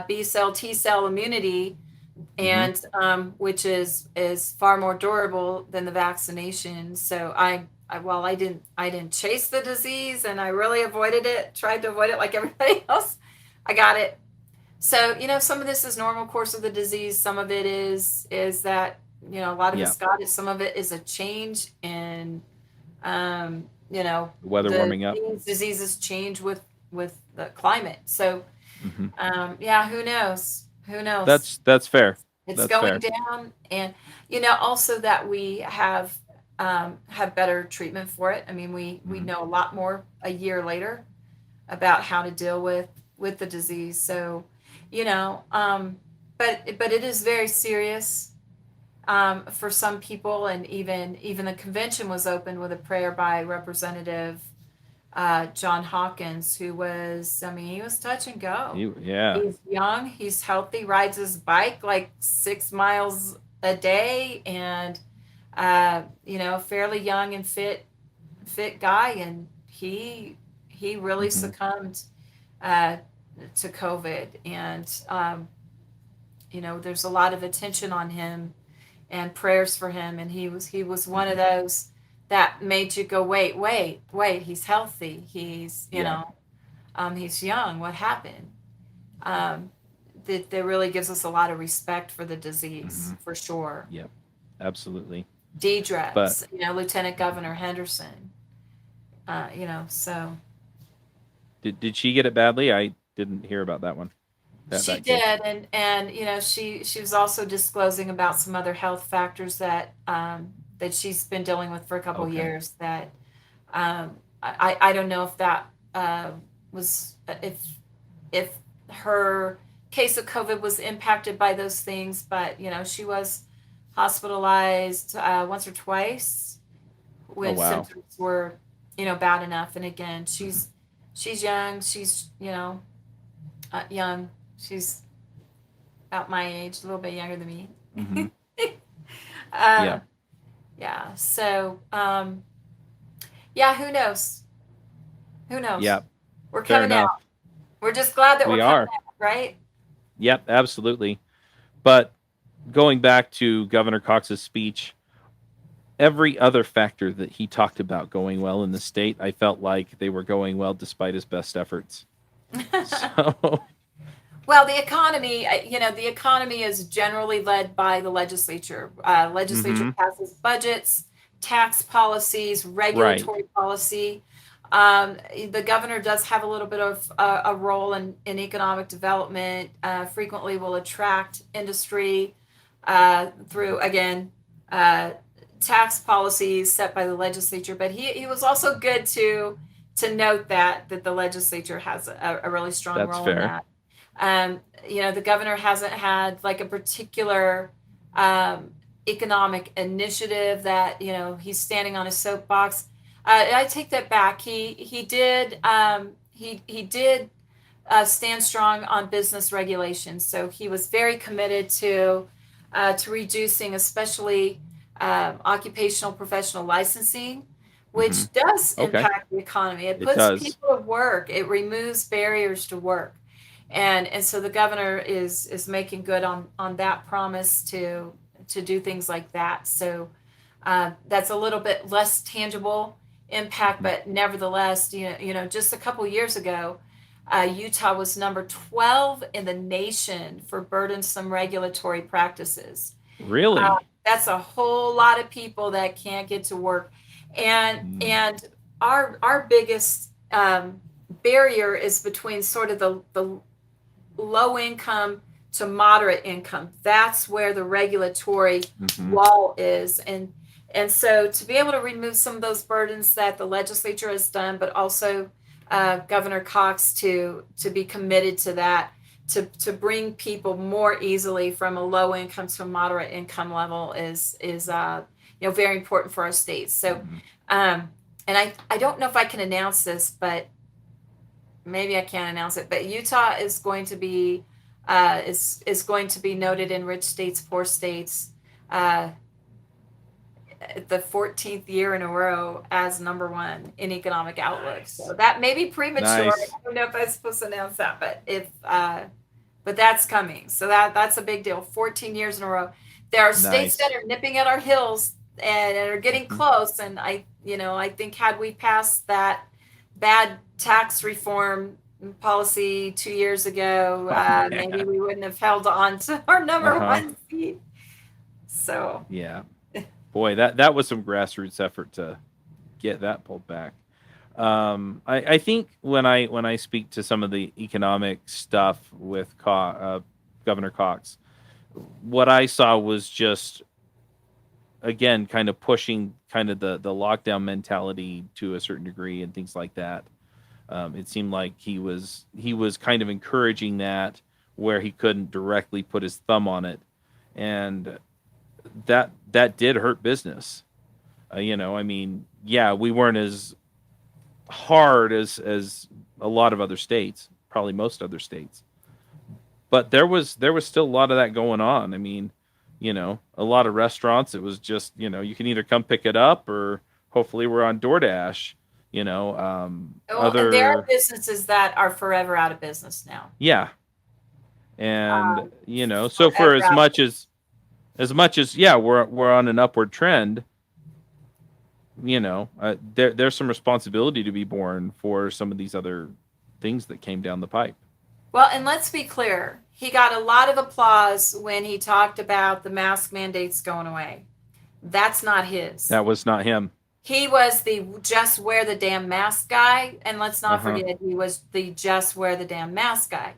B cell T cell immunity, Hmm. and which is far more durable than the vaccination. So while I didn't chase the disease, and I really avoided it, tried to avoid it like everybody else, I got it. So, some of this is normal course of the disease. Some of it is that, a lot of Yeah. us got it. Some of it is a change in, The weather the warming up. things, diseases change with the climate. So, Hmm. yeah, who knows? Who knows? That's fair. It's That's going fair. down, and also that we have better treatment for it. I mean, we Hmm. know a lot more a year later about how to deal with the disease. So, but it is very serious for some people, and even the convention was opened with a prayer by Representative John Hawkins, who was, I mean, he was touch and go. Yeah. He's young, he's healthy, rides his bike like 6 miles a day, and fairly young and fit guy, and he really Hmm. succumbed uh, to COVID, and there's a lot of attention on him and prayers for him, and he was one of Hmm. those that made you go, wait, he's healthy, Yeah. he's young, what happened? um, that really gives us a lot of respect for the disease, Hmm. for sure. Yep. Absolutely. But Dedrex, Lieutenant Governor Henderson, so did she get it badly? I didn't hear about that one. she That kid. did, and she was also disclosing about some other health factors that she's been dealing with for a couple of Okay. years. That I don't know if that was if her case of COVID was impacted by those things, but she was hospitalized once or twice Oh when wow. symptoms were bad enough. And again, she's young. She's young. She's about my age, a little bit younger than me. Hmm. uh, Yeah. yeah. So yeah, who knows? Who knows? Yeah. We're Fair coming enough. out. We're just glad that we're We coming are. out, right? Yep. Absolutely. But going back to Governor Cox's speech, every other factor that he talked about going well in the state, I felt like they were going well despite his best efforts. So, Well, the economy is generally led by the legislature. Legislature hmm, passes budgets, tax policies, right. regulatory policy. The governor does have a little bit of a role in economic development. Frequently, will attract industry, through, again, tax policies set by the legislature. But he was also good to note that the legislature has a really strong That's role in fair. that. The governor hasn't had like a particular economic initiative that he's standing on a soapbox. I take that back. He did stand strong on business regulations. So he was very committed to reducing, especially occupational professional licensing, Hmm. which does Okay, impact the economy. It it puts does. people to work. It removes barriers to work, and so the governor is making good on that promise to do things like that. So that's a little bit less tangible impact, Mhm. but nevertheless, just a couple years ago, Utah was number 12 in the nation for burdensome regulatory practices. Uh, Really? that's a whole lot of people that can't get to work, and Mm. and our biggest barrier is between sort of the low income to moderate income. That's where the regulatory Hmm. wall is, and so to be able to remove some of those burdens that the legislature has done, but also Governor Cox to be committed to that, to bring people more easily from a low income to a moderate income level is very important for our state. So, Hmm. um, and I don't know if I can announce this, but maybe I can't announce it. But Utah is going to be is going to be noted in Rich States, Poor States. Uh, the 14th year in a row as number one in economic outlook. So Nice. that may be premature. Nice. I don't know if I was supposed to announce that, but that's coming. So that's a big deal. 14 years in a row. There are states that Nice. are nipping at our heels and are getting Hmm. close. And I think had we passed that bad tax reform policy 2 years ago, Oh maybe man. we wouldn't have held on to our number Uh-huh. one seat. So Yeah. Boy, that was some grassroots effort to get that pulled back. I think when I speak to some of the economic stuff with Governor Cox, what I saw was just again kind of pushing kind of the lockdown mentality to a certain degree and things like that. It seemed like he was kind of encouraging that where he couldn't directly put his thumb on it, and that did hurt business. I mean, yeah, we weren't as hard as a lot of other states, probably most other states, but there was still a lot of that going on. I mean, a lot of restaurants, it was just you can either come pick it up or hopefully we're on DoorDash. well, and there are Other businesses that are forever out of business now. Yeah, and so for Forever as out. much as yeah, we're on an upward trend. There's some responsibility to be borne for some of these other things that came down the pipe. Well, and let's be clear. He got a lot of applause when he talked about the mask mandates going away. That's not his. That was not him. He was the just wear the damn mask guy. And let's not Uh-huh. forget, he was the just wear the damn mask guy.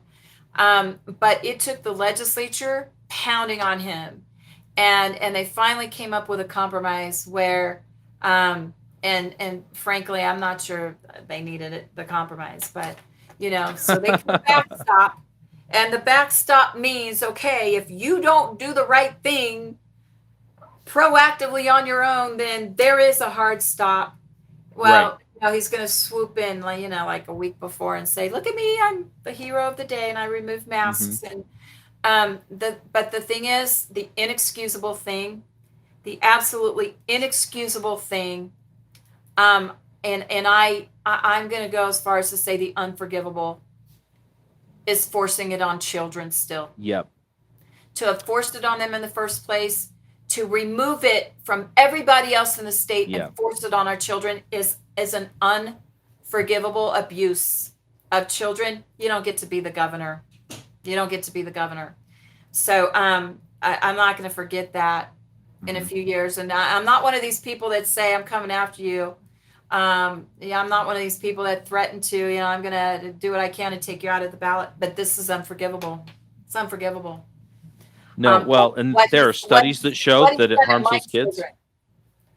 But it took the legislature pounding on him. And they finally came up with a compromise where, and frankly, I'm not sure they needed it, the compromise, but so they can backstop. And the backstop means, okay, if you don't do the right thing proactively on your own, then there is a hard stop. Right. Well, he's going to swoop in, like, like a week before and say, look at me, I'm the hero of the day, and I remove Hmm. masks. And but the thing is, the inexcusable thing, the absolutely inexcusable thing, um, and I'm going to go as far as to say the unforgivable is forcing it on children still. Yep. To have forced it on them in the first place, to remove it from everybody else in the state and Yep. force it on our children is an unforgivable abuse of children. You don't get to be the governor. You don't get to be the governor. So I'm not going to forget that in a Hmm. few years. And I'm not one of these people that say I'm coming after you. Yeah, I'm not one of these people that threaten to, I'm going to do what I can to take you out of the ballot. But this is unforgivable. It's unforgivable. No, well, and there are studies that show that it harms those kids. Children.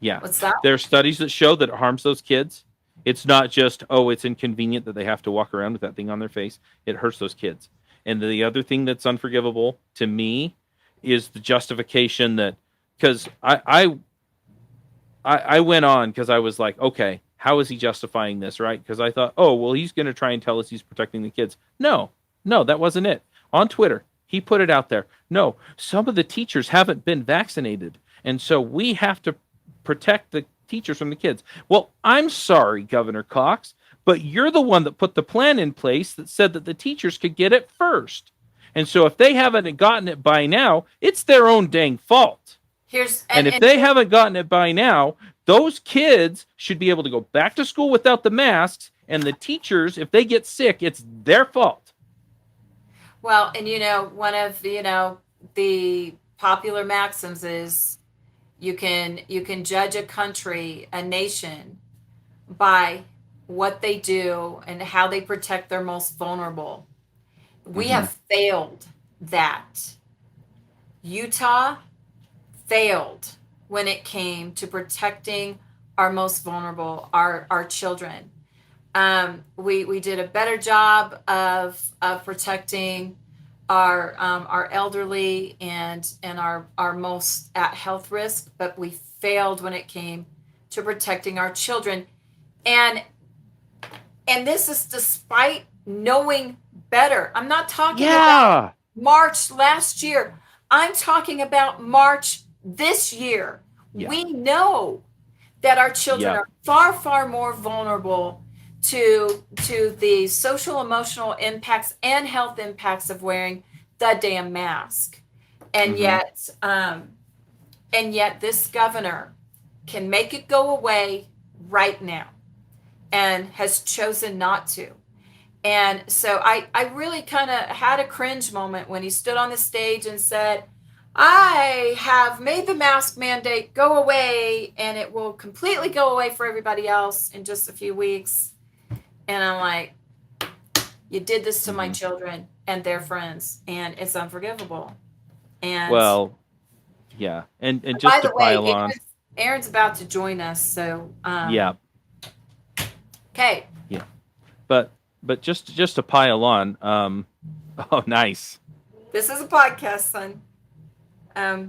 Yeah. What's that? There are studies that show that it harms those kids. It's not just, oh, it's inconvenient that they have to walk around with that thing on their face. It hurts those kids. And the other thing that's unforgivable to me is the justification that, because I went on because I was like, okay, how is he justifying this, right? Because I thought, oh, well, he's going to try and tell us he's protecting the kids. No, that wasn't it. On Twitter, he put it out there. No, some of the teachers haven't been vaccinated, and so we have to protect the teachers from the kids. Well, I'm sorry, Governor Cox, but you're the one that put the plan in place that said that the teachers could get it first. And so if they haven't gotten it by now, it's their own dang fault. And if they haven't gotten it by now, those kids should be able to go back to school without the masks, and the teachers, if they get sick, it's their fault. Well, and one of the popular maxims is you can judge a country, a nation, by what they do and how they protect their most vulnerable. We have failed that. Utah failed when it came to protecting our most vulnerable, our children. We did a better job of protecting our elderly and our most at health risk, but we failed when it came to protecting our children. And this is despite knowing better. I'm not talking about March last year. I'm talking about March this year. Yeah. We know that our children are far, far more vulnerable to the social, emotional impacts and health impacts of wearing the damn mask. And yet this governor can make it go away right now and has chosen not to. And so I really kind of had a cringe moment when he stood on the stage and said, I have made the mask mandate go away, and it will completely go away for everybody else in just a few weeks. And I'm like, you did this to my children and their friends, and it's unforgivable. And well, yeah. And just to pile on, Aaron's about to join us, so yeah. Okay. Yeah. But just to pile on, oh, nice. This is a podcast, son. I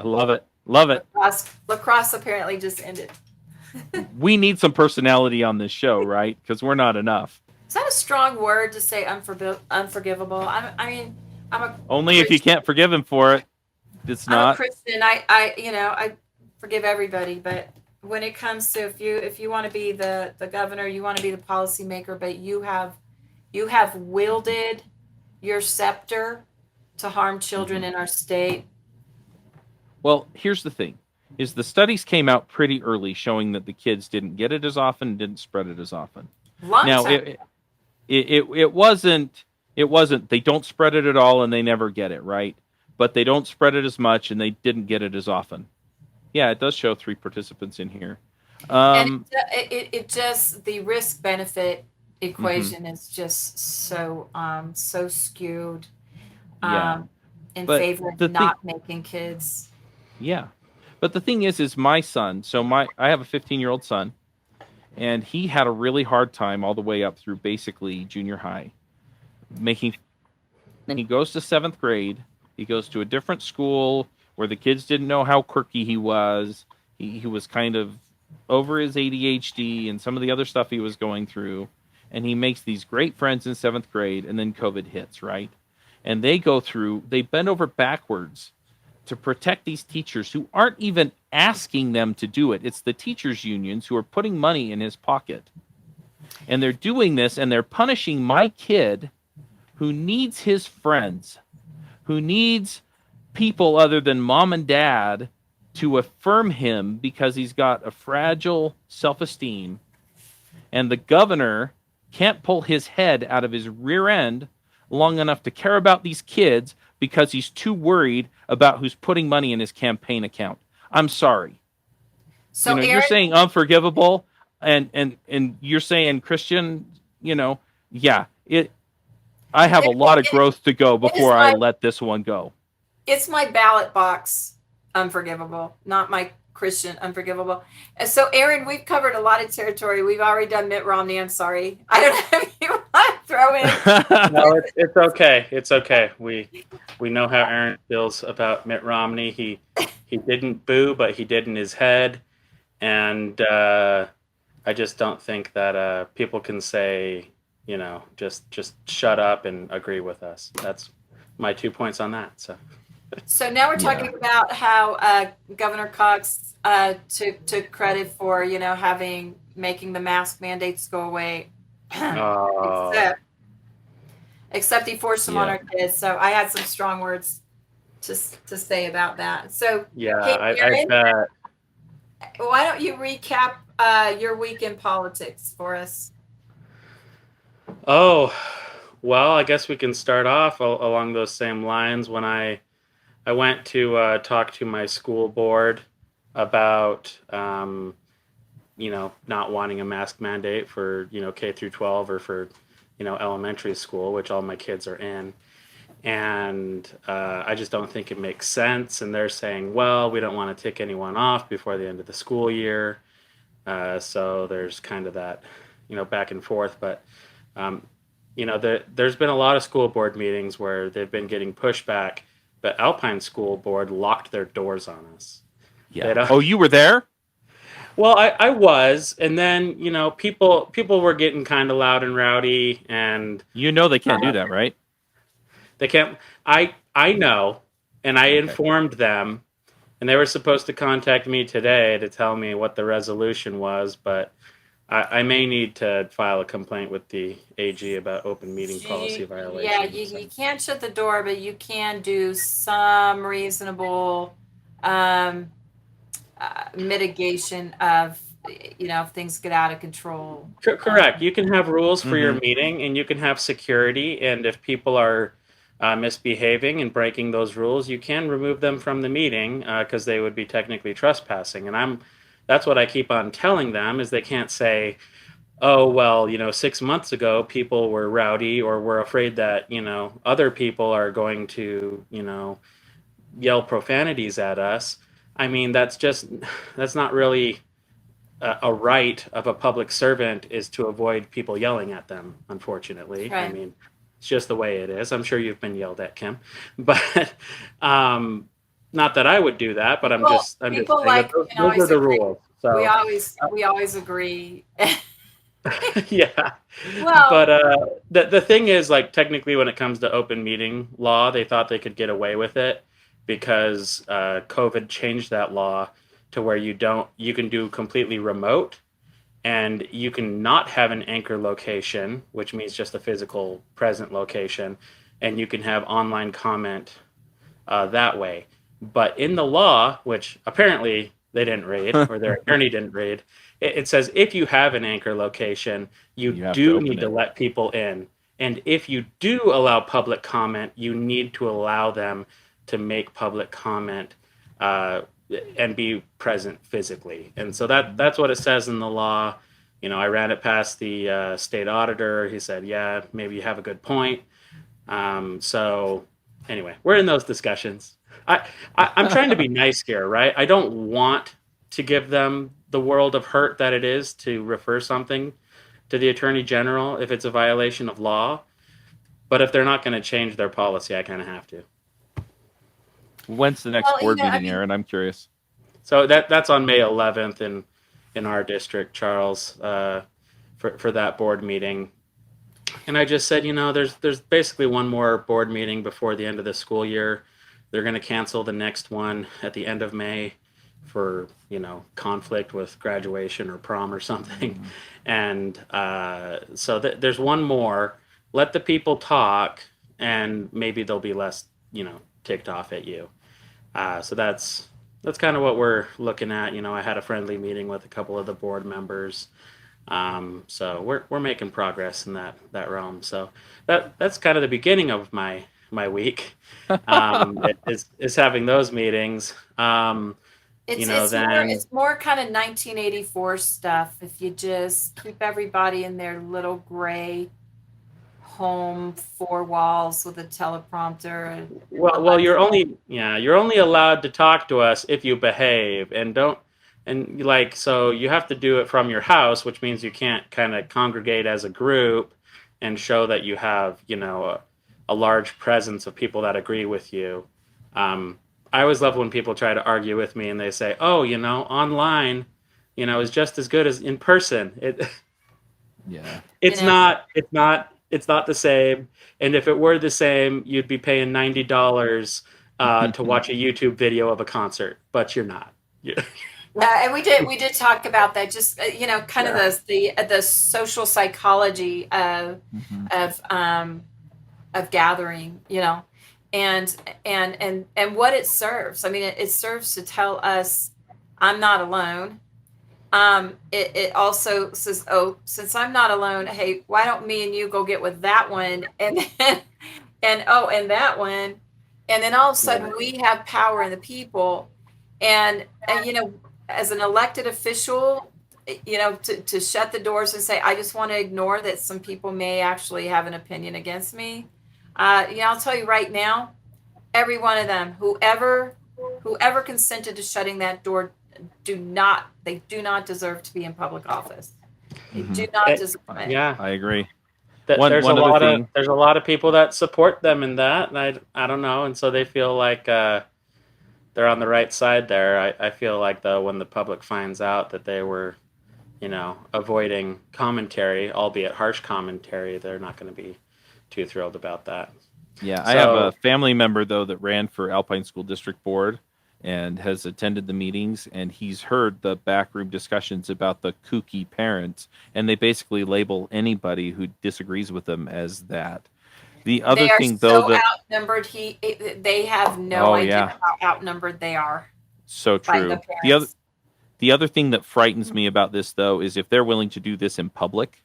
love it. Love it. Lacrosse apparently just ended. We need some personality on this show, right? Because we're not enough. Is that a strong word to say unforgivable? I mean, I'm a only Christian. If you can't forgive him for it. It's not. I'm a Christian. I forgive everybody, but when it comes to if you want to be the governor, you want to be the policymaker, but you have wielded your scepter to harm children in our state. Well, here's the thing, is the studies came out pretty early showing that the kids didn't get it as often, didn't spread it as often. It wasn't, they don't spread it at all and they never get it, right? But they don't spread it as much and they didn't get it as often. Yeah, it does show 3 participants in here. And it just, the risk benefit equation is just so skewed in favor of not making kids. Yeah. But the thing is my son, I have a 15-year-old son, and he had a really hard time all the way up through basically junior high. He goes to 7th grade. He goes to a different school where the kids didn't know how quirky he was. He was kind of over his ADHD and some of the other stuff he was going through. And he makes these great friends in 7th grade, and then COVID hits, right? And they bend over backwards to protect these teachers who aren't even asking them to do it. It's the teachers' unions who are putting money in his pocket. And they're doing this, and they're punishing my kid who needs his friends, who needs people other than mom and dad to affirm him because he's got a fragile self-esteem. And the governor can't pull his head out of his rear end long enough to care about these kids because he's too worried about who's putting money in his campaign account. I'm sorry. So Aaron, you're saying unforgivable, and you're saying Christian, I have a lot of It, growth to go it is before I let this one go. it's my ballot box unforgivable, not my Christian unforgivable. And so, Aaron, we've covered a lot of territory. We've already done Mitt Romney. I'm sorry. I don't know if you want to throw in. No, it's okay. It's okay. We know how Aaron feels about Mitt Romney. He didn't boo, but he did in his head, and I just don't think that people can say, just shut up and agree with us. That's my 2 points on that. So now we're talking about how Governor Cox took credit for making the mask mandates go away, except he forced them on our kids. So I had some strong words to say about that. So yeah, hey, Aaron, why don't you recap your week in politics for us? Oh, well, I guess we can start off along those same lines. When I went to talk to my school board about not wanting a mask mandate for K through 12 or for elementary school, which all my kids are in, and I just don't think it makes sense. And they're saying, well, we don't want to tick anyone off before the end of the school year, so there's kind of that back and forth. But there's been a lot of school board meetings where they've been getting pushback. But Alpine School Board locked their doors on us. Yeah. Oh, you were there? Well, I was, and then people were getting kind of loud and rowdy, and they can't do that, right? They can't. I know, and I informed them, and they were supposed to contact me today to tell me what the resolution was, but I may need to file a complaint with the AG about open meeting policy violations. Yeah, you can't shut the door, but you can do some reasonable mitigation of, if things get out of control. Correct. You can have rules for your meeting, and you can have security, and if people are misbehaving and breaking those rules, you can remove them from the meeting because they would be technically trespassing. And that's what I keep on telling them, is they can't say, oh, well, 6 months ago people were rowdy or were afraid that other people are going to yell profanities at us. I mean, that's not really a right of a public servant, is to avoid people yelling at them, unfortunately. Right. I mean, it's just the way it is. I'm sure you've been yelled at, Kim, but not that I would do that, but I'm just saying that those are the rules. So we always agree. Yeah. Well, but the thing is, like, technically when it comes to open meeting law, they thought they could get away with it because COVID changed that law to where you can do completely remote, and you can not have an anchor location, which means just a physical present location, and you can have online comment that way. But in the law, which apparently they didn't read, or their attorney didn't read, it says if you have an anchor location, you do need to let people in. And if you do allow public comment, you need to allow them to make public comment and be present physically. And so that's what it says in the law. I ran it past the state auditor. He said, yeah, maybe you have a good point. So anyway, we're in those discussions. I'm trying to be nice here, right? I don't want to give them the world of hurt that it is to refer something to the Attorney General if it's a violation of law. But if they're not going to change their policy, I kind of have to. When's the next board meeting, Aaron? I'm curious. So that's on May 11th in our district, Charles, for that board meeting. And I just said, there's basically one more board meeting before the end of the school year. They're going to cancel the next one at the end of May for, conflict with graduation or prom or something. And so there's one more. Let the people talk, and maybe they'll be less, ticked off at you. So that's kind of what we're looking at. I had a friendly meeting with a couple of the board members. So we're making progress in that realm. So that's kind of the beginning of my week. Is having those meetings. It's more kind of 1984 stuff. If you just keep everybody in their little gray home, four walls with a teleprompter. Well, you're only allowed to talk to us if you behave and like, so you have to do it from your house, which means you can't kind of congregate as a group and show that you have, a large presence of people that agree with you. I always love when people try to argue with me and they say, "Oh, online, is just as good as in person." Yeah. It's not. It's not the same. And if it were the same, you'd be paying $90 to watch a YouTube video of a concert, but you're not. And we did talk about that. Just kind of the social psychology of gathering, and what it serves. I mean, it serves to tell us I'm not alone. It also says, oh, since I'm not alone, hey, why don't me and you go get with that one, and then, and that one, and then all of a sudden we have power in the people, and as an elected official, to shut the doors and say, I just want to ignore that some people may actually have an opinion against me. I'll tell you right now, every one of them, whoever consented to shutting that door, do not deserve to be in public office. They do not deserve it. Yeah, I agree. There's a lot of people that support them in that, and I don't know, and so they feel like they're on the right side there. I feel like, though, when the public finds out that they were, avoiding commentary, albeit harsh commentary, they're not going to be too thrilled about that. Yeah, I have a family member, though, that ran for Alpine School District Board and has attended the meetings, and he's heard the backroom discussions about the kooky parents, and they basically label anybody who disagrees with them as that. The other thing, though, that outnumbered, they have no idea how outnumbered they are. So true. The other thing that frightens me about this, though, is if they're willing to do this in public,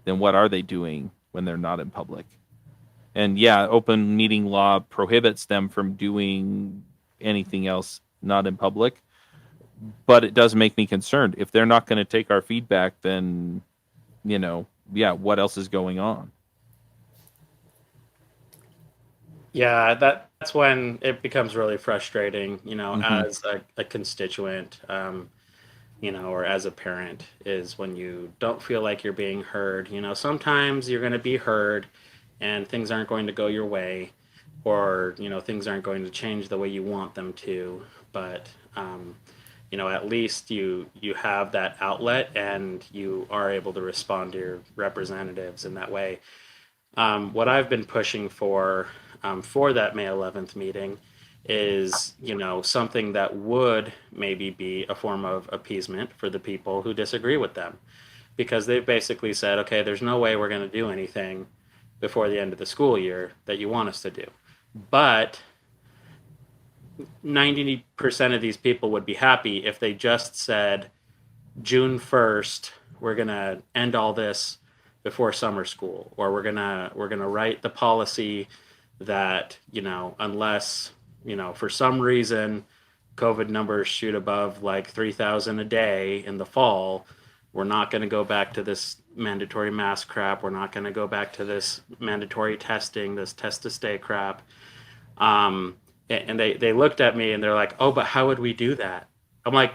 then what are they doing when they're not in public? And yeah, open meeting law prohibits them from doing anything else not in public, but it does make me concerned. If they're not going to take our feedback, then what else is going on? Yeah, that's when it becomes really frustrating, as a constituent, or as a parent, is when you don't feel like you're being heard. Sometimes you're going to be heard and things aren't going to go your way, or, things aren't going to change the way you want them to. But, at least you have that outlet and you are able to respond to your representatives in that way. What I've been pushing for that May 11th meeting is, something that would maybe be a form of appeasement for the people who disagree with them. Because they've basically said, okay, there's no way we're going to do anything before the end of the school year that you want us to do. But 90% of these people would be happy if they just said, June 1st, we're going to end all this before summer school, or we're gonna write the policy that, unless, for some reason COVID numbers shoot above like 3,000 a day in the fall, we're not going to go back to this mandatory mask crap. We're not going to go back to this mandatory testing, this test to stay crap. And they looked at me and they're like, oh, but how would we do that? I'm like,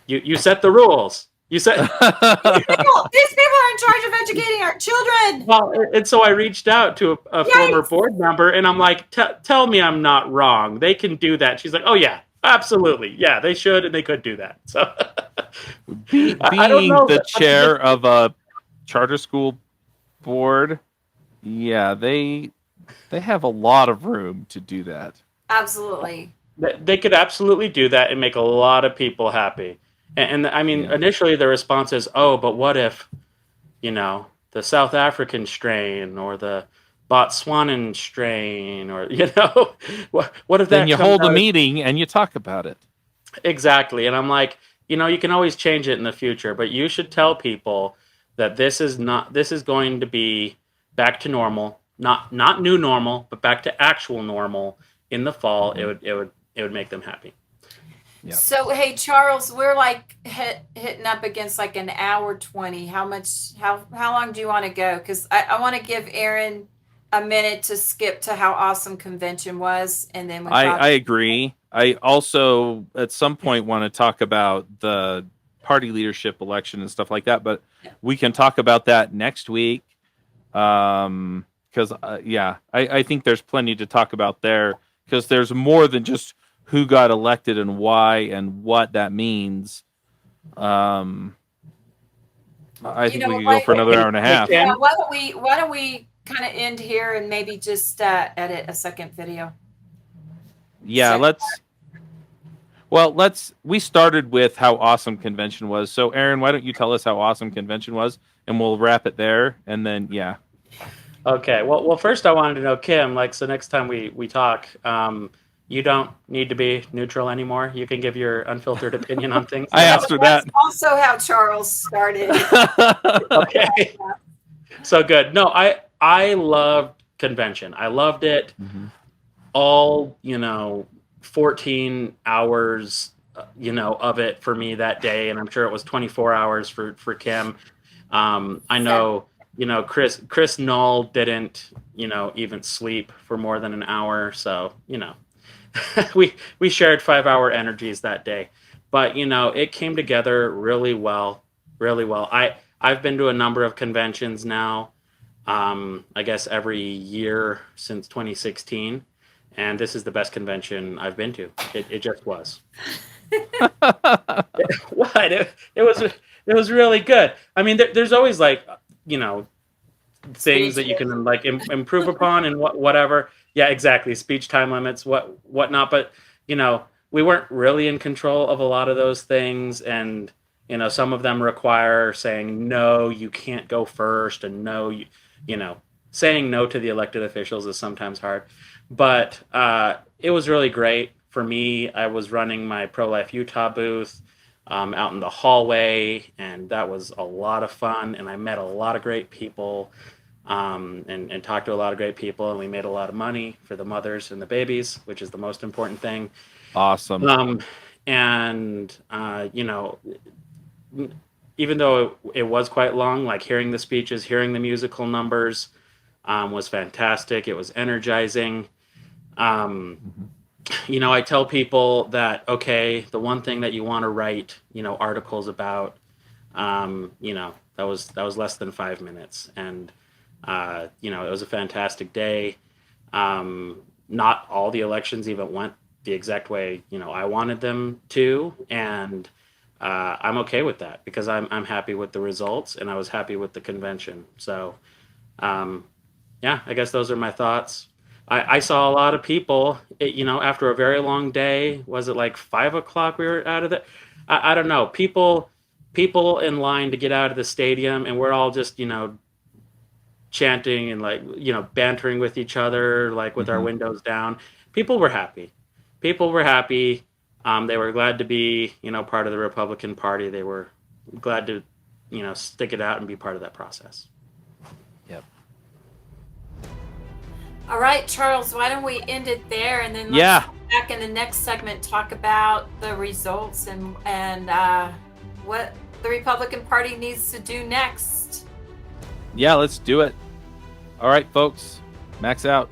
you set the rules. You said these people are in charge of educating our children. Well, and so I reached out to a former board member, and I'm like, tell me I'm not wrong. They can do that. She's like, oh yeah, absolutely, yeah, they should and they could do that. So, being the chair of a charter school board, yeah, they have a lot of room to do that. Absolutely, they could absolutely do that and make a lot of people happy. And I mean, initially the response is, oh, but what if, the South African strain or the Botswanan strain, or, what if that then you hold a meeting and you talk about it. Exactly. And I'm like, you can always change it in the future, but you should tell people that this is going to be back to normal, not new normal, but back to actual normal in the fall. It would make them happy. Yeah. So, hey, Charles, we're like hitting up against like an hour 20. How long do you want to go? Because I want to give Aaron a minute to skip to how awesome convention was, and then I agree. I also at some point want to talk about the party leadership election and stuff like that, but we can talk about that next week. Because I think there's plenty to talk about there, because there's more than just who got elected and why and what that means. I think we could go for another hour and a half. Yeah, why don't we kind of end here and maybe just edit a second video? Yeah, we started with how awesome convention was. So Aaron, why don't you tell us how awesome convention was, and we'll wrap it there, and then yeah. Okay. Well, first I wanted to know, Kim, like, so next time we talk, you don't need to be neutral anymore. You can give your unfiltered opinion on things. I asked her that. That's also how Charles started. Okay. So good. No, I loved convention. I loved it. Mm-hmm. All, 14 hours, of it for me that day. And I'm sure it was 24 hours for Kim. I know, Chris Null didn't, even sleep for more than an hour. So, we shared 5-hour energies that day, but it came together really well. I've been to a number of conventions now, I guess every year since 2016, and this is the best convention I've been to. It just was. What? It was really good. I mean, there's always like, things that you can like improve upon and whatever. Yeah, exactly. Speech time limits, whatnot. But we weren't really in control of a lot of those things, and some of them require saying no, you can't go first, and no, saying no to the elected officials is sometimes hard. But it was really great for me. I was running my Pro-Life Utah booth out in the hallway, and that was a lot of fun. And I met a lot of great people. And talked to a lot of great people, and we made a lot of money for the mothers and the babies, which is the most important thing. Awesome. And even though it was quite long, like hearing the speeches, hearing the musical numbers was fantastic. It was energizing. I tell people that, okay, the one thing that you want to write, articles about, that was less than 5 minutes. And it was a fantastic day. Not all the elections even went the exact way, I wanted them to. And I'm okay with that, because I'm happy with the results, and I was happy with the convention. So, I guess those are my thoughts. I saw a lot of people, after a very long day. Was it like 5 o'clock we were out of it? I don't know. People in line to get out of the stadium, and we're all just, chanting and like, bantering with each other, like with our windows down. People were happy. They were glad to be, part of the Republican Party. They were glad to, stick it out and be part of that process. Yep. All right, Charles, why don't we end it there, and then let's come back in the next segment, talk about the results and what the Republican Party needs to do next. Yeah, let's do it. All right, folks. Max out.